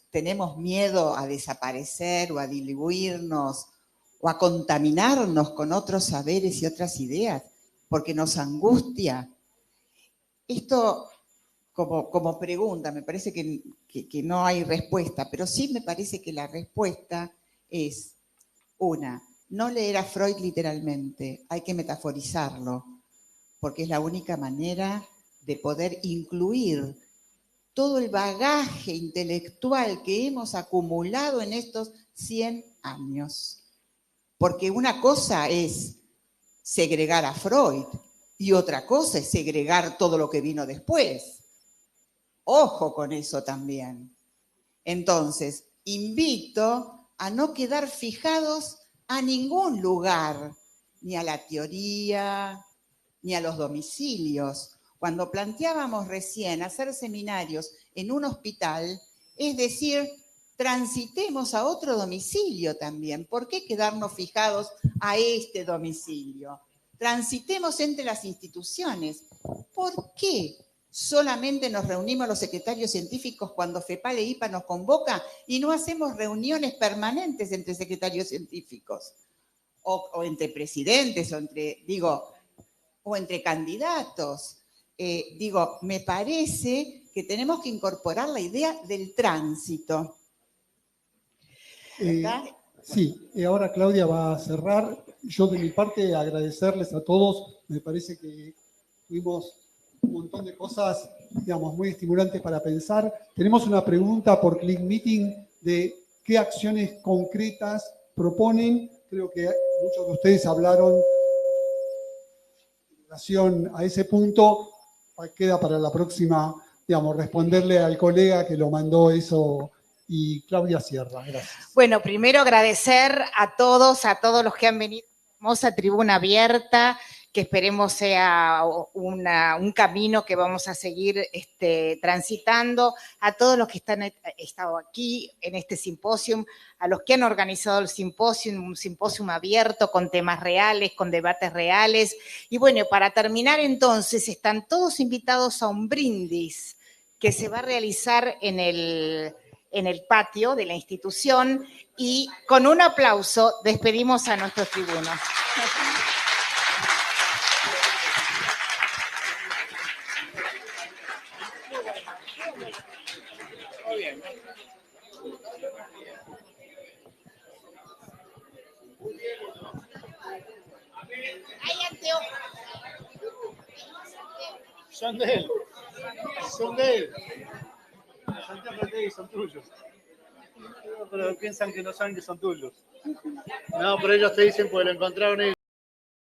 tenemos miedo a desaparecer o a diluirnos o a contaminarnos con otros saberes y otras ideas, porque nos angustia. Esto como pregunta, me parece que no hay respuesta, pero sí me parece que la respuesta es una, no leer a Freud literalmente, hay que metaforizarlo, porque es la única manera de poder incluir todo el bagaje intelectual que hemos acumulado en estos 100 años. Porque una cosa es segregar a Freud y otra cosa es segregar todo lo que vino después. Ojo con eso también. Entonces, invito a no quedar fijados a ningún lugar, ni a la teoría, ni a los domicilios. Cuando planteábamos recién hacer seminarios en un hospital, es decir, transitemos a otro domicilio también. ¿Por qué quedarnos fijados a este domicilio? transitemos entre las instituciones. ¿Por qué solamente nos reunimos los secretarios científicos cuando FEPAL e IPA nos convoca y no hacemos reuniones permanentes entre secretarios científicos? O entre presidentes, o entre candidatos. Me parece que tenemos que incorporar la idea del tránsito. ¿Verdad? Sí, ahora Claudia va a cerrar. Yo de mi parte agradecerles a todos. Me parece que tuvimos un montón de cosas, digamos, muy estimulantes para pensar. Tenemos una pregunta por Click Meeting de qué acciones concretas proponen. Creo que muchos de ustedes hablaron en relación a ese punto. Queda para la próxima, digamos, responderle al colega que lo mandó eso. Y Claudia cierra. Gracias. Bueno, primero agradecer a todos los que han venido a esta hermosa tribuna abierta, que esperemos sea un camino que vamos a seguir transitando, a todos los que han estado aquí en este simposium, a los que han organizado el simposium, un simposium abierto con temas reales, con debates reales. Y bueno, para terminar entonces, están todos invitados a un brindis que se va a realizar en el patio de la institución, y con un aplauso despedimos a nuestros tribunos. Muy bien. Hay anteojos. Son de él. Son de él. Los anteojos de él son tuyos. Pero piensan que no saben que son tuyos. No, pero ellos te dicen porque lo encontraron ellos.